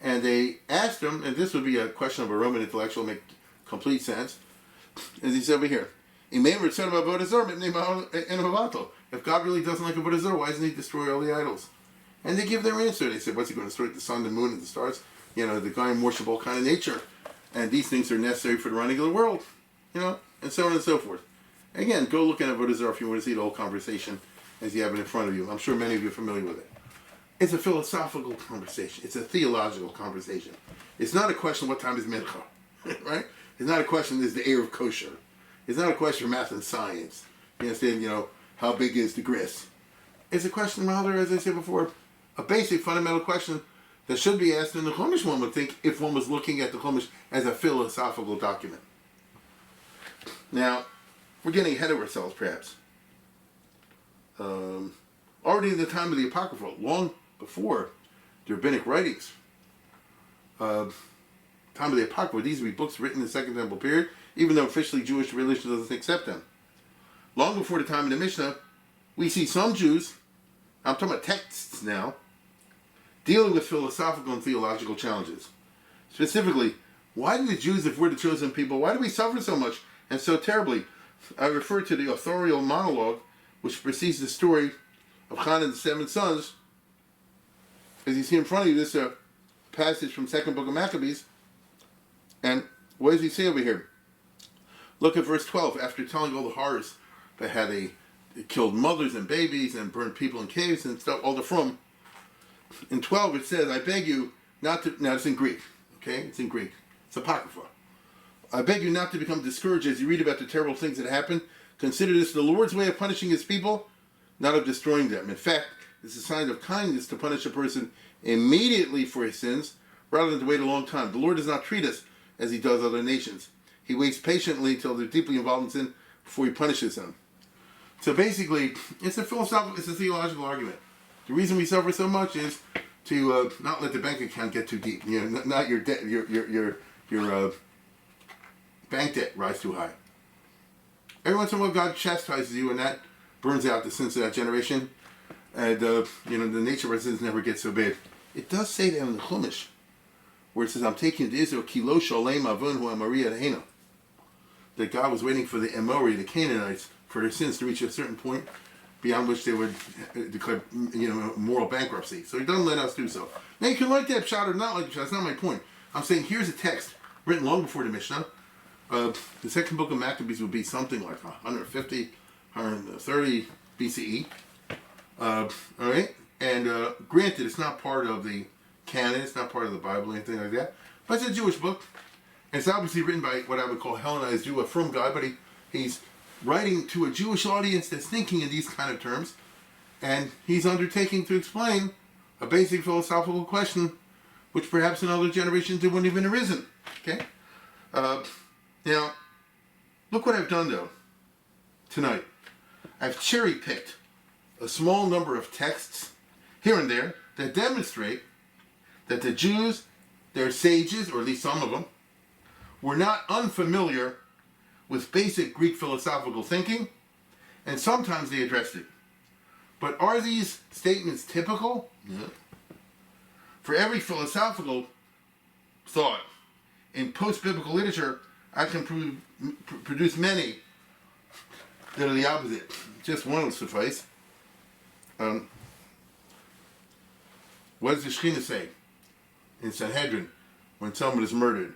and they asked them, and this would be a question of a Roman intellectual, make complete sense, as he said over here, if God really doesn't like Avodah Zarah, why doesn't he destroy all the idols? And they give their answer. They said, what's he going to destroy? The sun, the moon, and the stars? The guy in worship all kind of nature. And these things are necessary for the running of the world, and so on and so forth. Again, go look at Avodah Zarah if you want to see the whole conversation as you have it in front of you. I'm sure many of you are familiar with it. It's a philosophical conversation. It's a theological conversation. It's not a question, what time is Mincha, right? It's not a question, is the air of kosher? It's not a question of math and science. You understand, how big is the grist? It's a question, rather, as I said before, a basic, fundamental question that should be asked in the Chumash, one would think, if one was looking at the Chumash as a philosophical document. Now, we're getting ahead of ourselves, perhaps. Already in the time of the Apocrypha, long before the Rabbinic writings, time of the Apocrypha, these would be books written in the Second Temple period, even though officially Jewish religion doesn't accept them. Long before the time of the Mishnah, we see some Jews, I'm talking about texts now, dealing with philosophical and theological challenges. Specifically, why do the Jews, if we're the chosen people, why do we suffer so much and so terribly? I refer to the authorial monologue which precedes the story of Hannah and the 7 sons. As you see in front of you, this passage from 2nd book of Maccabees. And what does he say over here? Look at verse 12. After telling all the horrors that they killed mothers and babies and burned people in caves and stuff, all the from. In 12 it says, I beg you not to, now it's in Greek, okay? It's in Greek. It's Apocrypha. I beg you not to become discouraged as you read about the terrible things that happened. Consider this the Lord's way of punishing his people, not of destroying them. In fact, It's a sign of kindness to punish a person immediately for his sins, rather than to wait a long time. The Lord does not treat us as he does other nations. He waits patiently till they're deeply involved in sin before he punishes them. So basically, it's a theological argument. The reason we suffer so much is to not let the bank account get too deep. Not your debt, your bank debt rise too high. Every once in a while, God chastises you, and that burns out the sins of that generation. And the nature of our sins never gets so bad. It does say that in the Chumash, where it says, "I'm taking to Israel kilo sholem avon hu Amori adhena," that God was waiting for the Amori, the Canaanites, for their sins to reach a certain point beyond which they would declare, moral bankruptcy. So he doesn't let us do so. Now you can like that shot or not like the shot. That's not my point. I'm saying here's a text written long before the Mishnah. The second book of Maccabees would be something like 150, 130 BCE. All right, and granted, it's not part of the canon. It's not part of the Bible or anything like that. But it's a Jewish book. And it's obviously written by what I would call Hellenized Jew, a frum guy, but he's writing to a Jewish audience that's thinking in these kind of terms, and he's undertaking to explain a basic philosophical question, which perhaps in other generations it wouldn't even arisen. Okay? Now, look what I've done though tonight. I've cherry-picked a small number of texts here and there that demonstrate that the Jews, their sages, or at least some of them, were not unfamiliar with basic Greek philosophical thinking, and sometimes they addressed it. But are these statements typical? No. For every philosophical thought in post-biblical literature, I can produce many that are the opposite. Just one will suffice. What does the Shekhinah say in Sanhedrin when someone is murdered?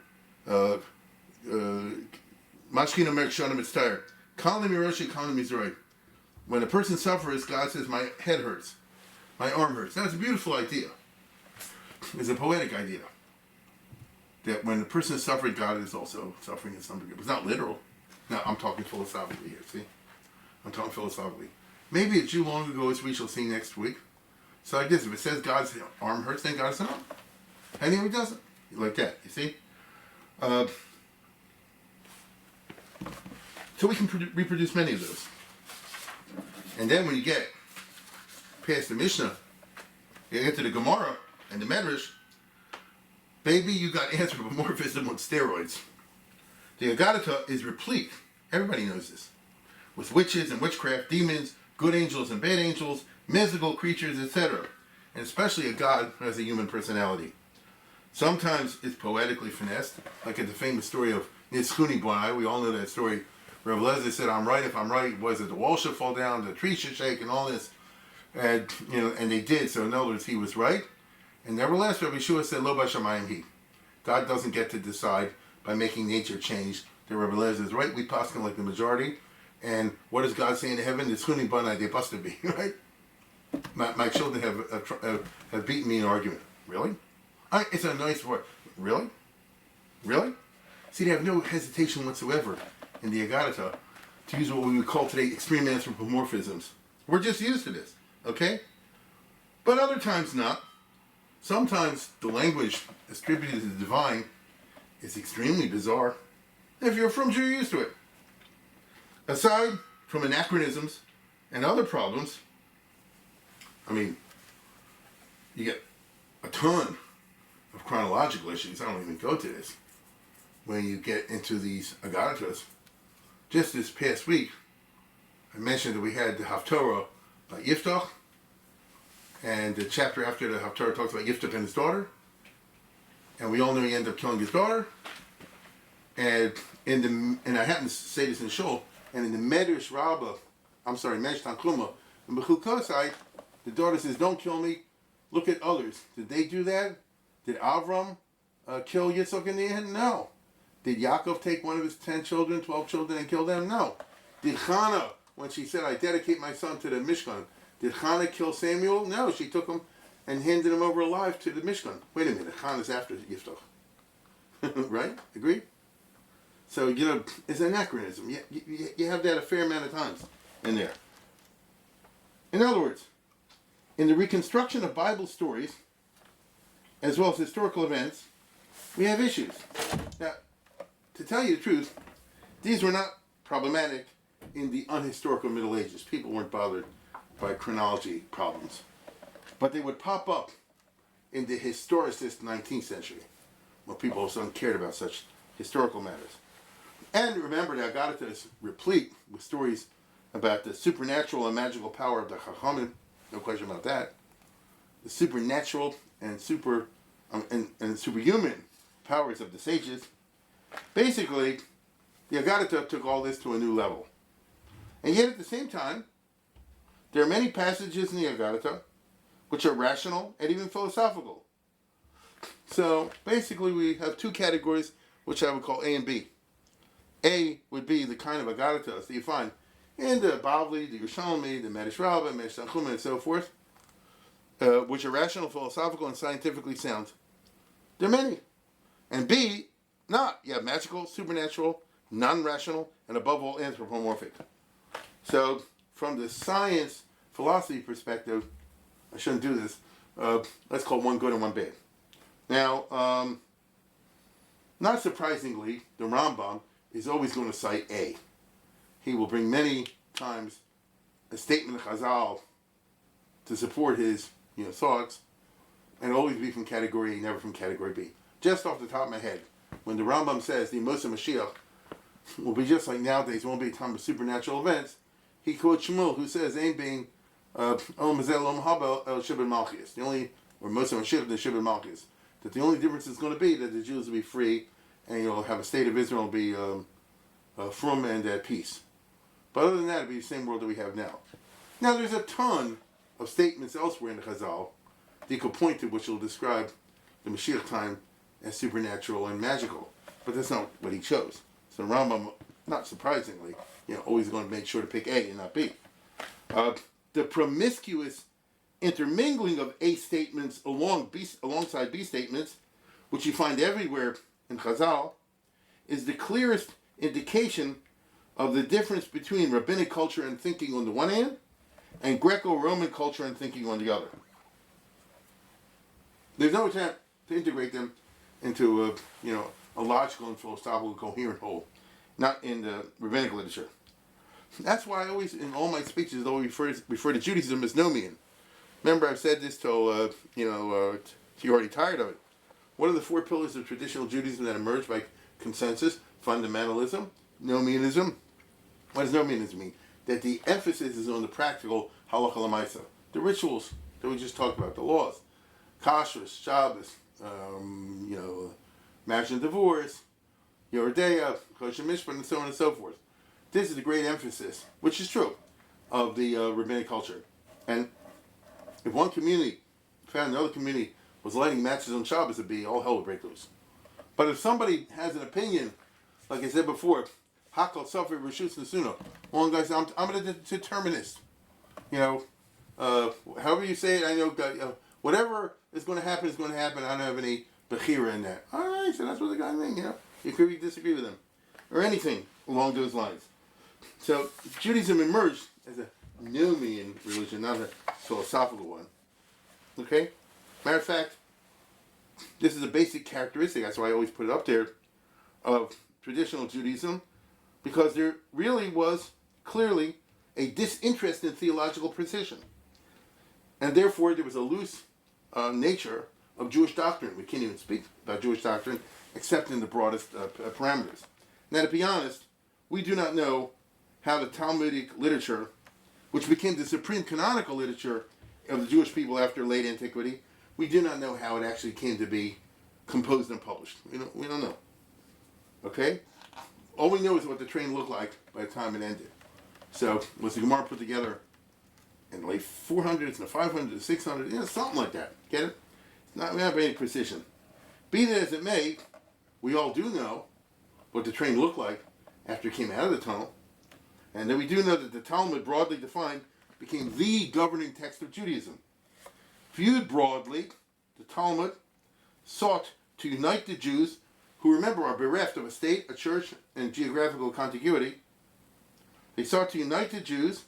Mashkin Amerik Shonim it's tired. Kalim Miroshi, Kalim Mizroi. When a person suffers, God says, my head hurts. My arm hurts. That's a beautiful idea. It's a poetic idea. That when a person is suffering, God is also suffering in some degree. It's not literal. Now, I'm talking philosophically here, see? I'm talking philosophically. Maybe a Jew long ago, as we shall see next week. So like this, if it says God's arm hurts, then God's arm. Anyway, it doesn't. Like that, you see? So we can reproduce many of those. And then when you get past the Mishnah, you get to the Gemara and the Medrash, baby, you got anthropomorphism on steroids. The Haggadah is replete, everybody knows this, with witches and witchcraft, demons, good angels and bad angels, mythical creatures, etc. And especially a God who has a human personality. Sometimes it's poetically finessed, like in the famous story of Nitzchuni Bonai. We all know that story. Rabbi Lezer said, I'm right if I'm right. Was it the wall should fall down, the tree should shake, and all this? And, and they did. So in other words, he was right. And nevertheless, Rabbi Yeshua said, Lo b'shamayim he. God doesn't get to decide by making nature change. The Rabbi Lezer is right. We paskin like the majority. And what does God say in heaven? Nitzchuni Bonai, they busted me, right? My children have beaten me in an argument. Really? It's a nice word. Really? Really? See, they have no hesitation whatsoever in the Haggadah to use what we would call today extreme anthropomorphisms. We're just used to this, okay? But other times not. Sometimes the language attributed to the divine is extremely bizarre. If you're from Jew, you're used to it. Aside from anachronisms and other problems, I mean, you get a ton of chronological issues. I don't even go to this. When you get into these Haggadahs, just this past week, I mentioned that we had the Haftorah by Yiftach, and the chapter after the Haftorah talks about Yiftach and his daughter, and we all know he ended up killing his daughter. And I happen to say this in Shul, and in the Medrash Tanchuma, in Bechul Kosai, the daughter says, "Don't kill me. Look at others. Did they do that? Did Avram kill Yitzchak in the end? No. Did Yaakov take one of his 10 children, 12 children, and kill them? No. Did Chana, when she said, I dedicate my son to the Mishkan, did Chana kill Samuel? No, she took him and handed him over alive to the Mishkan. Wait a minute, Chana's after Yiftach. Right? Agreed? So, it's anachronism. You have that a fair amount of times in there. In other words, In the reconstruction of Bible stories, as well as historical events, we have issues. Now, to tell you the truth, these were not problematic in the unhistorical Middle Ages. People weren't bothered by chronology problems. But they would pop up in the historicist 19th century, when people all of a sudden cared about such historical matters. And remember, the Agadah is replete with stories about the supernatural and magical power of the Chachamim, no question about that. The supernatural and superhuman powers of the sages. Basically, the Agadah took all this to a new level. And yet at the same time, there are many passages in the Agadah which are rational and even philosophical. So basically we have two categories which I would call A and B. A would be the kind of Agadah that you find in the Bavli, the Yerushalmi, the Medrash Rabbah, Medrash Tanchuma, and so forth, which are rational, philosophical, and scientifically sound. There are many. And B, not. You have magical, supernatural, non-rational, and above all, anthropomorphic. So, from the science, philosophy perspective, I shouldn't do this, let's call one good and one bad. Now, not surprisingly, the Rambam is always going to cite A. He will bring many times a statement of Chazal to support his thoughts, and always be from category A, never from category B. Just off the top of my head, when the Rambam says the Moshe Mashiach will be just like nowadays, won't be a time of supernatural events, he quotes Shmuel, who says, Ain being Olam Hazel, Olam Haba, El Shibud Malchus. The only, or Moshe Mashiach, the Shibud Malchus. That the only difference is going to be that the Jews will be free, and you'll have a state of Israel will be frum and at peace. But other than that, it'll be the same world that we have now. Now, there's a ton of statements elsewhere in the Chazal that you could point to which will describe the Mashiach time as supernatural and magical. But that's not what he chose. So Rambam, not surprisingly, always going to make sure to pick A and not B. The promiscuous intermingling of A statements alongside B statements, which you find everywhere in Chazal, is the clearest indication of the difference between rabbinic culture and thinking on the one hand, and Greco-Roman culture and thinking on the other. There's no attempt to integrate them into a logical and philosophical coherent whole, not in the rabbinic literature. That's why I always, in all my speeches, always refer to Judaism as Nomian. Remember, I've said this till you're already tired of it. What are the four pillars of traditional Judaism that emerged by consensus? Fundamentalism, Nomianism. What does Nomianism mean? That the emphasis is on the practical halacha l'maisa, the rituals that we just talked about, the laws, kashrus, Shabbos, marriage and divorce, Yoredeya, kosher mishpat, and so on and so forth. This is the great emphasis, which is true, of the rabbinic culture. And if one community found another community was lighting matches on Shabbos, it'd be all hell would break loose. But if somebody has an opinion, like I said before, Hakal Sofer Rishus Nasuno. One guy says, I'm a determinist. However you say it, I know whatever is going to happen is going to happen. I don't have any bechira in that. All right, so that's what the guy means. You could disagree with him, or anything along those lines. So Judaism emerged as a Nomian religion, not a philosophical one. Okay? Matter of fact, this is a basic characteristic, that's why I always put it up there, of traditional Judaism, because there really was clearly a disinterest in theological precision. And therefore there was a loose nature of Jewish doctrine. We can't even speak about Jewish doctrine except in the broadest parameters. Now, to be honest, we do not know how the Talmudic literature, which became the supreme canonical literature of the Jewish people after late antiquity, we do not know how it actually came to be composed and published. We don't know. Okay? All we know is what the train looked like by the time it ended. So, was the Gemara put together in the late 400s, in the 500s, the 600s, something like that. Get it? Not by any precision. Be that as it may, we all do know what the train looked like after it came out of the tunnel. And then we do know that the Talmud, broadly defined, became the governing text of Judaism. Viewed broadly, the Talmud sought to unite the Jews, who, remember, are bereft of a state, a church, and geographical contiguity. They sought to unite the Jews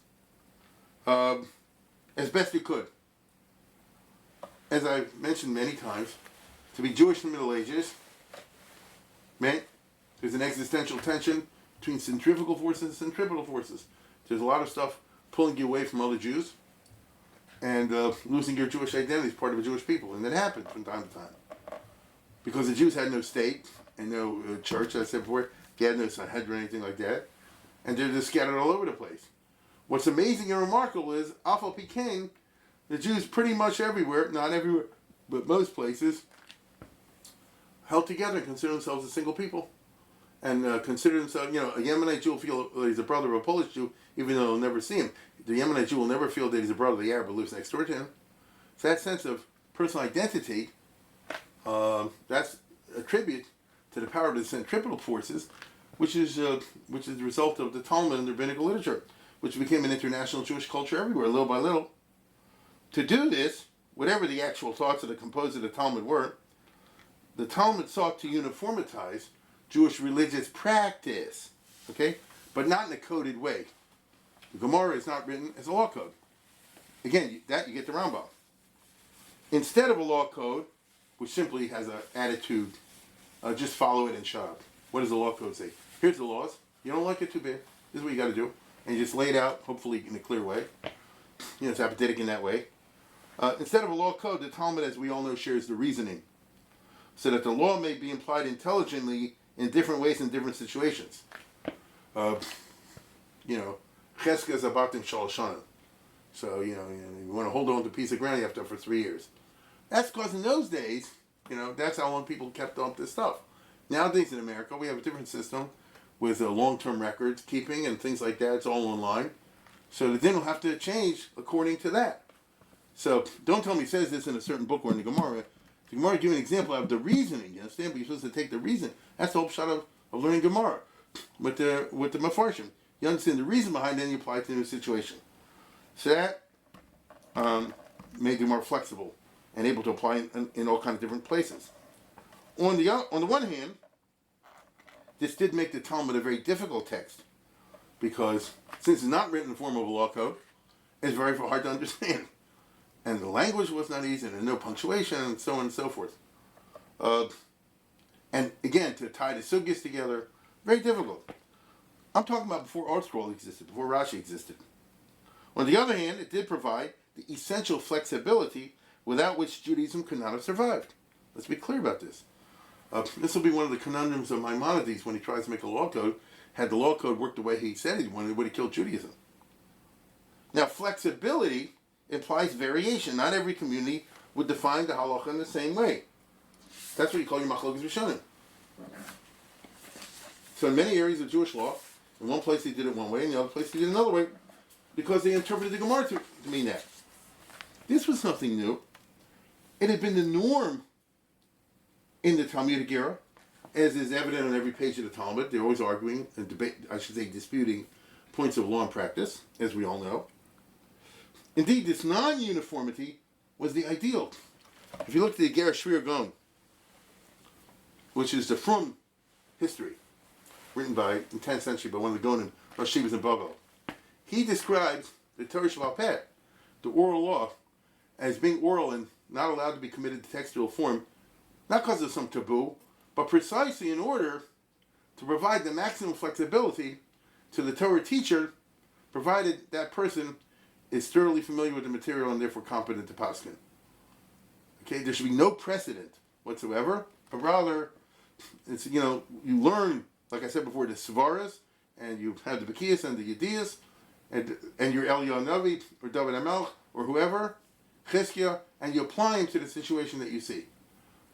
as best they could. as I've mentioned many times, to be Jewish in the Middle Ages meant there's an existential tension between centrifugal forces and centripetal forces. There's a lot of stuff pulling you away from other Jews, and losing your Jewish identity as part of a Jewish people. And that happened from time to time. Because the Jews had no state and no church, as I said before, they had no Sanhedrin or anything like that, and they're just scattered all over the place. What's amazing and remarkable is, Alpha Peking, the Jews pretty much everywhere, not everywhere, but most places, held together and consider themselves a single people. And consider themselves, a Yemenite Jew will feel that he's a brother of a Polish Jew, even though they'll never see him. The Yemenite Jew will never feel that he's a brother of the Arab who lives next door to him. So that sense of personal identity, that's a tribute to the power of the centripetal forces, which is the result of the Talmud and the Rabbinic literature, which became an international Jewish culture everywhere, little by little. To do this, whatever the actual thoughts of the composer of the Talmud were, the Talmud sought to uniformitize Jewish religious practice, okay, but not in a coded way. The Gemara is not written as a law code. Again, you get the Rambam. Instead of a law code, which simply has an attitude, just follow it and shut up. What does the law code say? Here's the laws. You don't like it, too bad. This is what you got to do. And you just lay it out, hopefully in a clear way. It's apathetic in that way. Instead of a law code, the Talmud, as we all know, shares the reasoning, so that the law may be implied intelligently in different ways in different situations. Cheska is about in Shalashana. So, you want to hold on to a piece of ground, you have to for 3 years. That's because in those days, that's how long people kept on this stuff. Nowadays in America, we have a different system with long-term records keeping and things like that. It's all online. So the din will have to change according to that. So don't tell me it says this in a certain book or in the Gemara. The Gemara gives you an example of the reasoning, you understand? But you're supposed to take the reason. That's the whole shot of learning Gemara with the Mefarshim. You understand the reason behind it, and you apply it to the new situation. So that made it more flexible and able to apply in all kinds of different places. On the one hand, this did make the Talmud a very difficult text, because since it's not written in the form of a law code, it's very hard to understand. And the language was not easy, and there was no punctuation, and so on and so forth. And again, to tie the sugyas together, very difficult. I'm talking about before Art Scroll existed, before Rashi existed. On the other hand, it did provide the essential flexibility without which Judaism could not have survived. Let's be clear about this. This will be one of the conundrums of Maimonides when he tries to make a law code. Had the law code worked the way he said he wanted, it would have killed Judaism. Now, flexibility implies variation. Not every community would define the halacha in the same way. That's what you call your machlokas rishonim. So in many areas of Jewish law, in one place they did it one way, in the other place they did it another way, because they interpreted the Gemara to mean that. This was something new. It had been the norm in the Talmudic era, as is evident on every page of the Talmud. They're always arguing and disputing points of law and practice, as we all know. Indeed, this non-uniformity was the ideal. If you look at the Ger Shvir Gaon, which is the Frum history, written in the 10th century by one of the Gaonim, Rosh Yeshivas in Bavel, he describes the Torah Sheba'al Peh, the oral law, as being oral and not allowed to be committed to textual form, not because of some taboo, but precisely in order to provide the maximum flexibility to the Torah teacher, provided that person is thoroughly familiar with the material and therefore competent to paskin. Okay, there should be no precedent whatsoever, but rather, it's you learn, like I said before, the svaras, and you have the bekiyas and the yediyas, and your Eliyahu Navi or David HaMelech or whoever, Chizkiah, and you apply them to the situation that you see.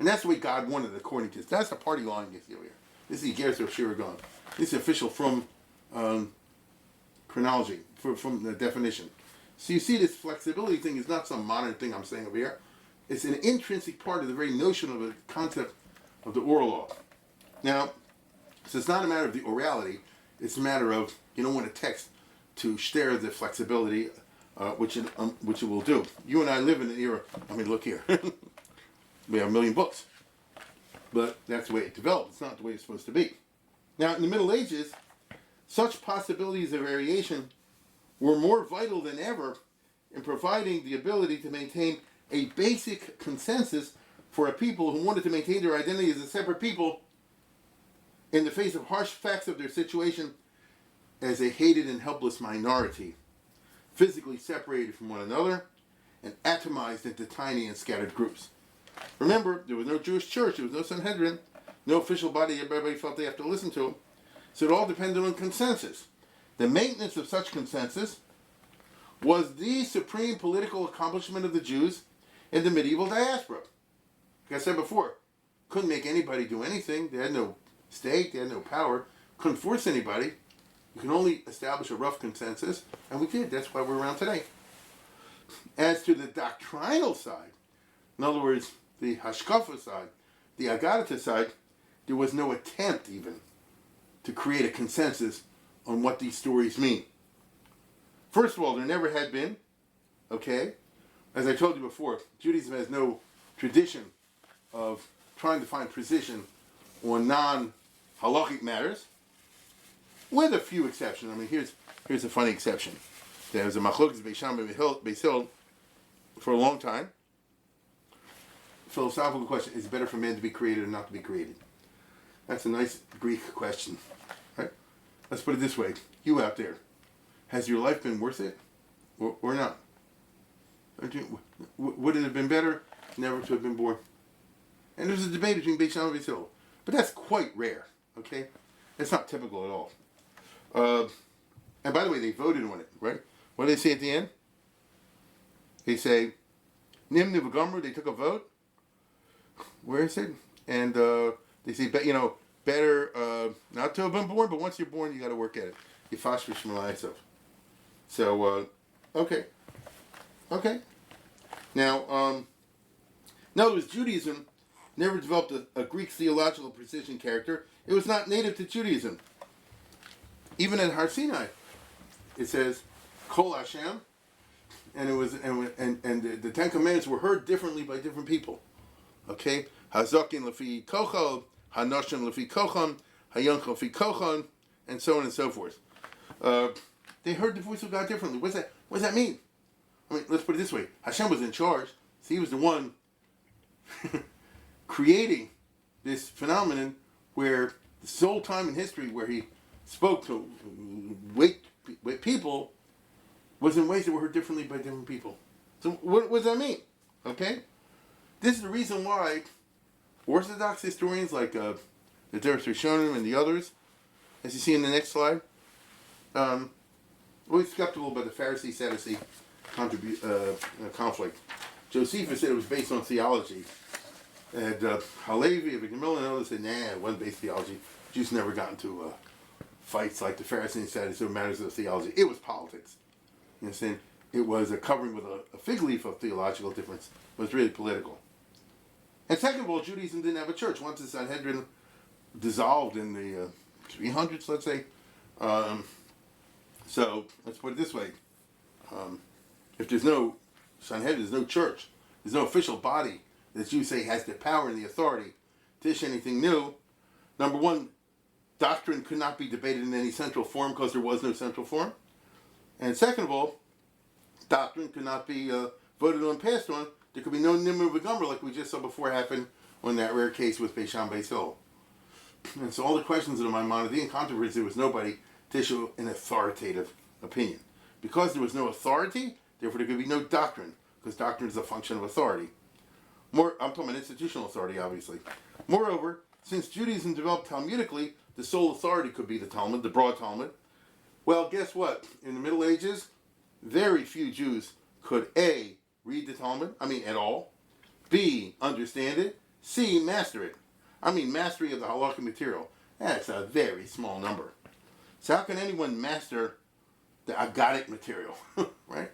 And that's the way God wanted, according to this. That's the party line you see over here. This is Ger Shvir Gaon. This is official from chronology, from the definition. So you see, this flexibility thing is not some modern thing I'm saying over here. It's an intrinsic part of the very notion of the concept of the oral law. Now, so it's not a matter of the orality. It's a matter of, you don't want a text to share the flexibility, which it will do. You and I live in an era, look here. We have 1 million books. But that's the way it developed. It's not the way it's supposed to be. Now, in the Middle Ages, such possibilities of variation were more vital than ever in providing the ability to maintain a basic consensus for a people who wanted to maintain their identity as a separate people in the face of harsh facts of their situation as a hated and helpless minority, physically separated from one another and atomized into tiny and scattered groups. Remember, there was no Jewish church, there was no Sanhedrin, no official body everybody felt they have to listen to. So it all depended on consensus. The maintenance of such consensus was the supreme political accomplishment of the Jews in the medieval diaspora. Like I said before, couldn't make anybody do anything. They had no stake, they had no power, couldn't force anybody. You can only establish a rough consensus, and we did. That's why we're around today. As to the doctrinal side, in other words, the Hashkafa side, the Agadata side, there was no attempt even to create a consensus on what these stories mean. First of all, there never had been, okay? As I told you before, Judaism has no tradition of trying to find precision on non-halachic matters, with a few exceptions. I mean, here's a funny exception. There was a machlokes Beis Shammai and Beis Hillel for a long time. Philosophical question: is it better for man to be created or not to be created? That's a nice Greek question, right? Let's put it this way: you out there, has your life been worth it, or not? Would it have been better never to have been born? And there's a debate between Beis Shammai and Beis Hillel, but that's quite rare. Okay, it's not typical at all. And by the way, they voted on it, right? What do they say at the end? They say, Nimnu v'gamru, they took a vote. Where is it? And they say, better not to have been born, but once you're born, you got to work at it. Yifash v'shmalayisov. So, okay. Now, in other words, Judaism never developed a Greek theological precision character. It was not native to Judaism. Even in Har Sinai, it says, Kol Hashem, and it was the Ten Commandments were heard differently by different people. Okay, Hazakin lefi kocham, Hanoshim lefi kocham, Hayonchim lefi kocham, and so on and so forth. They heard the voice of God differently. What does that mean? I mean, let's put it this way: Hashem was in charge, so He was the one creating this phenomenon where the sole time in history where He spoke to with people was in ways that were heard differently by different people. So what does that mean? Okay? This is the reason why Orthodox historians like the Derek Rishonim and the others, as you see in the next slide, always skeptical about the Pharisee-Sadducee conflict. Josephus said it was based on theology. And Halevi, Avigdor, and others said, nah, it wasn't based on theology. Jews never got into fights like the Pharisees and Sadducees on matters of theology. It was politics. You understand? It was a covering with a fig leaf of theological difference. It was really political. And second of all, Judaism didn't have a church. Once the Sanhedrin dissolved in the 300s, let's say. So, let's put it this way. If there's no Sanhedrin, there's no church, there's no official body that Jews say has the power and the authority to issue anything new, number one, doctrine could not be debated in any central form because there was no central form. And second of all, doctrine could not be voted on, passed on. There could be no nimmer v'gomer like we just saw before happen on that rare case with Beis Shammai Beis Hillel. And so all the questions of the Maimonidean Controversies, there was nobody to issue an authoritative opinion. Because there was no authority, therefore there could be no doctrine, because doctrine is a function of authority. I'm talking about institutional authority, obviously. Moreover, since Judaism developed Talmudically, the sole authority could be the Talmud, the broad Talmud. Well, guess what? In the Middle Ages, very few Jews could A, read the Talmud, at all, B, understand it, C, master it. Mastery of the halakhic material. That's a very small number. So how can anyone master the Agadic material, right?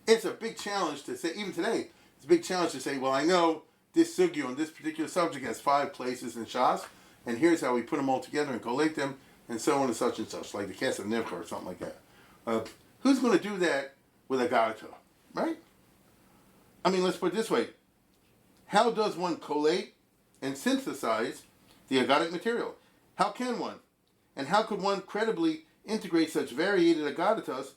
It's a big challenge to say, even today, it's a big challenge to say, well, I know this sugya on this particular subject has 5 places in Shas, and here's how we put them all together and collate them, and so on and such, like the Kes of Nevcha or something like that. Who's going to do that with a Agadata, right? Let's put it this way. How does one collate and synthesize the Agadic material? How can one? And how could one credibly integrate such variated Agadatas,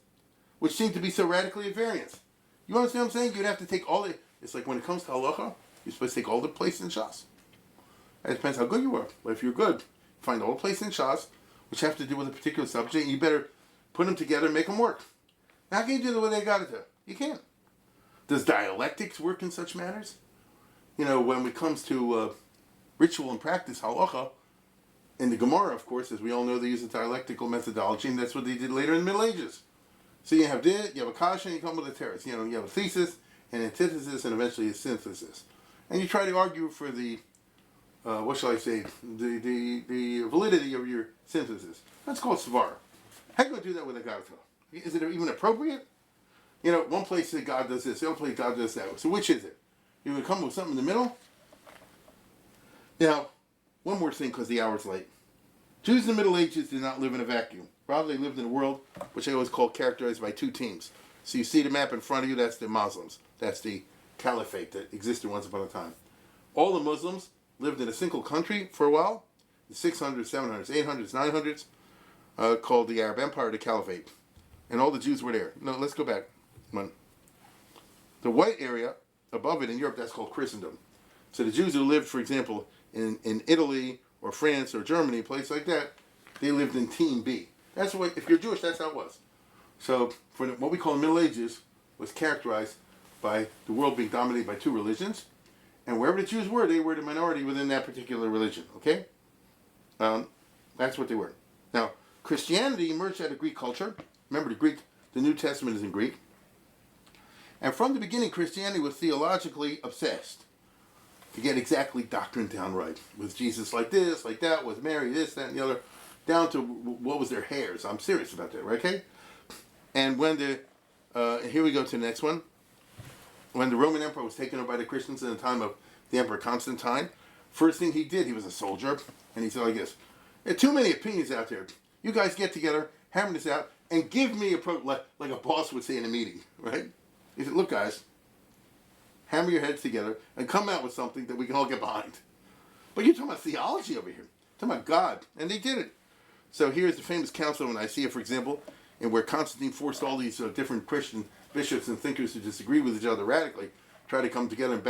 which seem to be so radically at variance? You understand what I'm saying? You'd have to take all the it's like when it comes to halacha, you're supposed to take all the places in Shas. It depends how good you are. But if you're good, find all the places in Shas, which have to do with a particular subject, and you better put them together and make them work. How can you do the way they got it to? You can't. Does dialectics work in such matters? When it comes to ritual and practice, halacha, in the Gemara, of course, as we all know, they use a dialectical methodology, and that's what they did later in the Middle Ages. So you have a kasha, and you come with a teretz. You have a thesis, an antithesis, and eventually a synthesis. And you try to argue for the, the validity of your synthesis. That's called svara. How can you do that with a Gaza? Is it even appropriate? One place says God does this, the other place God does that. So which is it? You would come with something in the middle? Now, one more thing because the hour's late. Jews in the Middle Ages did not live in a vacuum. Rather, they lived in a world which I always call characterized by two teams. So you see the map in front of you, that's the Muslims. That's the caliphate that existed once upon a time. All the Muslims lived in a single country for a while, the 600s, 700s, 800s, 900s, called the Arab Empire, the Caliphate. And all the Jews were there. No, let's go back. The white area above it in Europe, that's called Christendom. So the Jews who lived, for example, in Italy or France or Germany, a place like that, they lived in Team B. That's what, if you're Jewish, that's how it was. So for what we call the Middle Ages was characterized by the world being dominated by two religions. And wherever the Jews were, they were the minority within that particular religion. Okay? That's what they were. Now, Christianity emerged out of Greek culture. Remember, the New Testament is in Greek. And from the beginning, Christianity was theologically obsessed to get exactly doctrine down right. Was Jesus like this, like that? Was Mary this, that, and the other? Down to what was their hairs. I'm serious about that, right? Okay? And when here we go to the next one. When the Roman Emperor was taken over by the Christians in the time of the Emperor Constantine, first thing he did, he was a soldier, and he said like this: there are too many opinions out there. You guys get together, hammer this out, and give me a like a boss would say in a meeting, right? He said, look guys, hammer your heads together and come out with something that we can all get behind. But you're talking about theology over here. You're talking about God. And they did it. So here's the famous council in Nicaea, for example, and where Constantine forced all these different Christian bishops and thinkers who disagree with each other radically, try to come together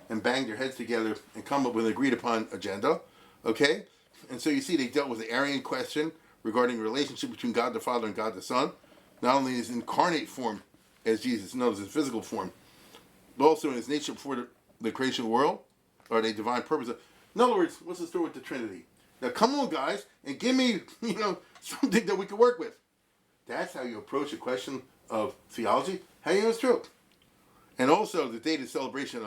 and bang their heads together and come up with an agreed upon agenda. Okay? And so you see they dealt with the Arian question regarding the relationship between God the Father and God the Son, not only in his incarnate form as Jesus knows his physical form, but also in his nature before the creation of the world, or the divine purpose. In other words, what's the story with the Trinity? Now come on guys, and give me, something that we can work with. That's how you approach a question of theology. How you know it's true. And also the date of celebration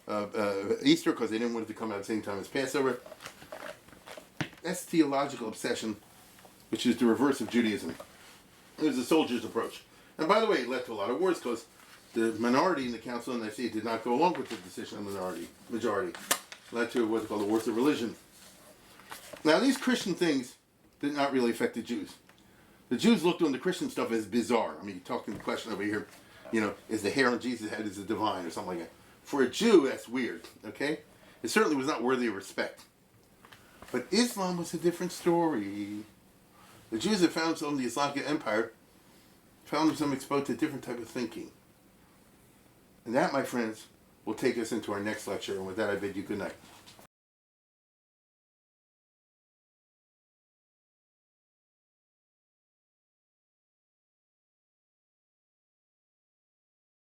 of Easter, because they didn't want it to come out at the same time as Passover. That's theological obsession, which is the reverse of Judaism. It was a soldier's approach. And by the way, it led to a lot of wars because the minority in the council in Nicaea did not go along with the decision of the majority. It led to what's called the wars of religion. Now, these Christian things did not really affect the Jews. The Jews looked on the Christian stuff as bizarre. I mean, you're talking the question over here, is the hair on Jesus' head is it divine or something like that. For a Jew, that's weird, okay? It certainly was not worthy of respect. But Islam was a different story. The Jews that found themselves in the Islamic Empire found themselves exposed to a different type of thinking. And that, my friends, will take us into our next lecture. And with that, I bid you good night.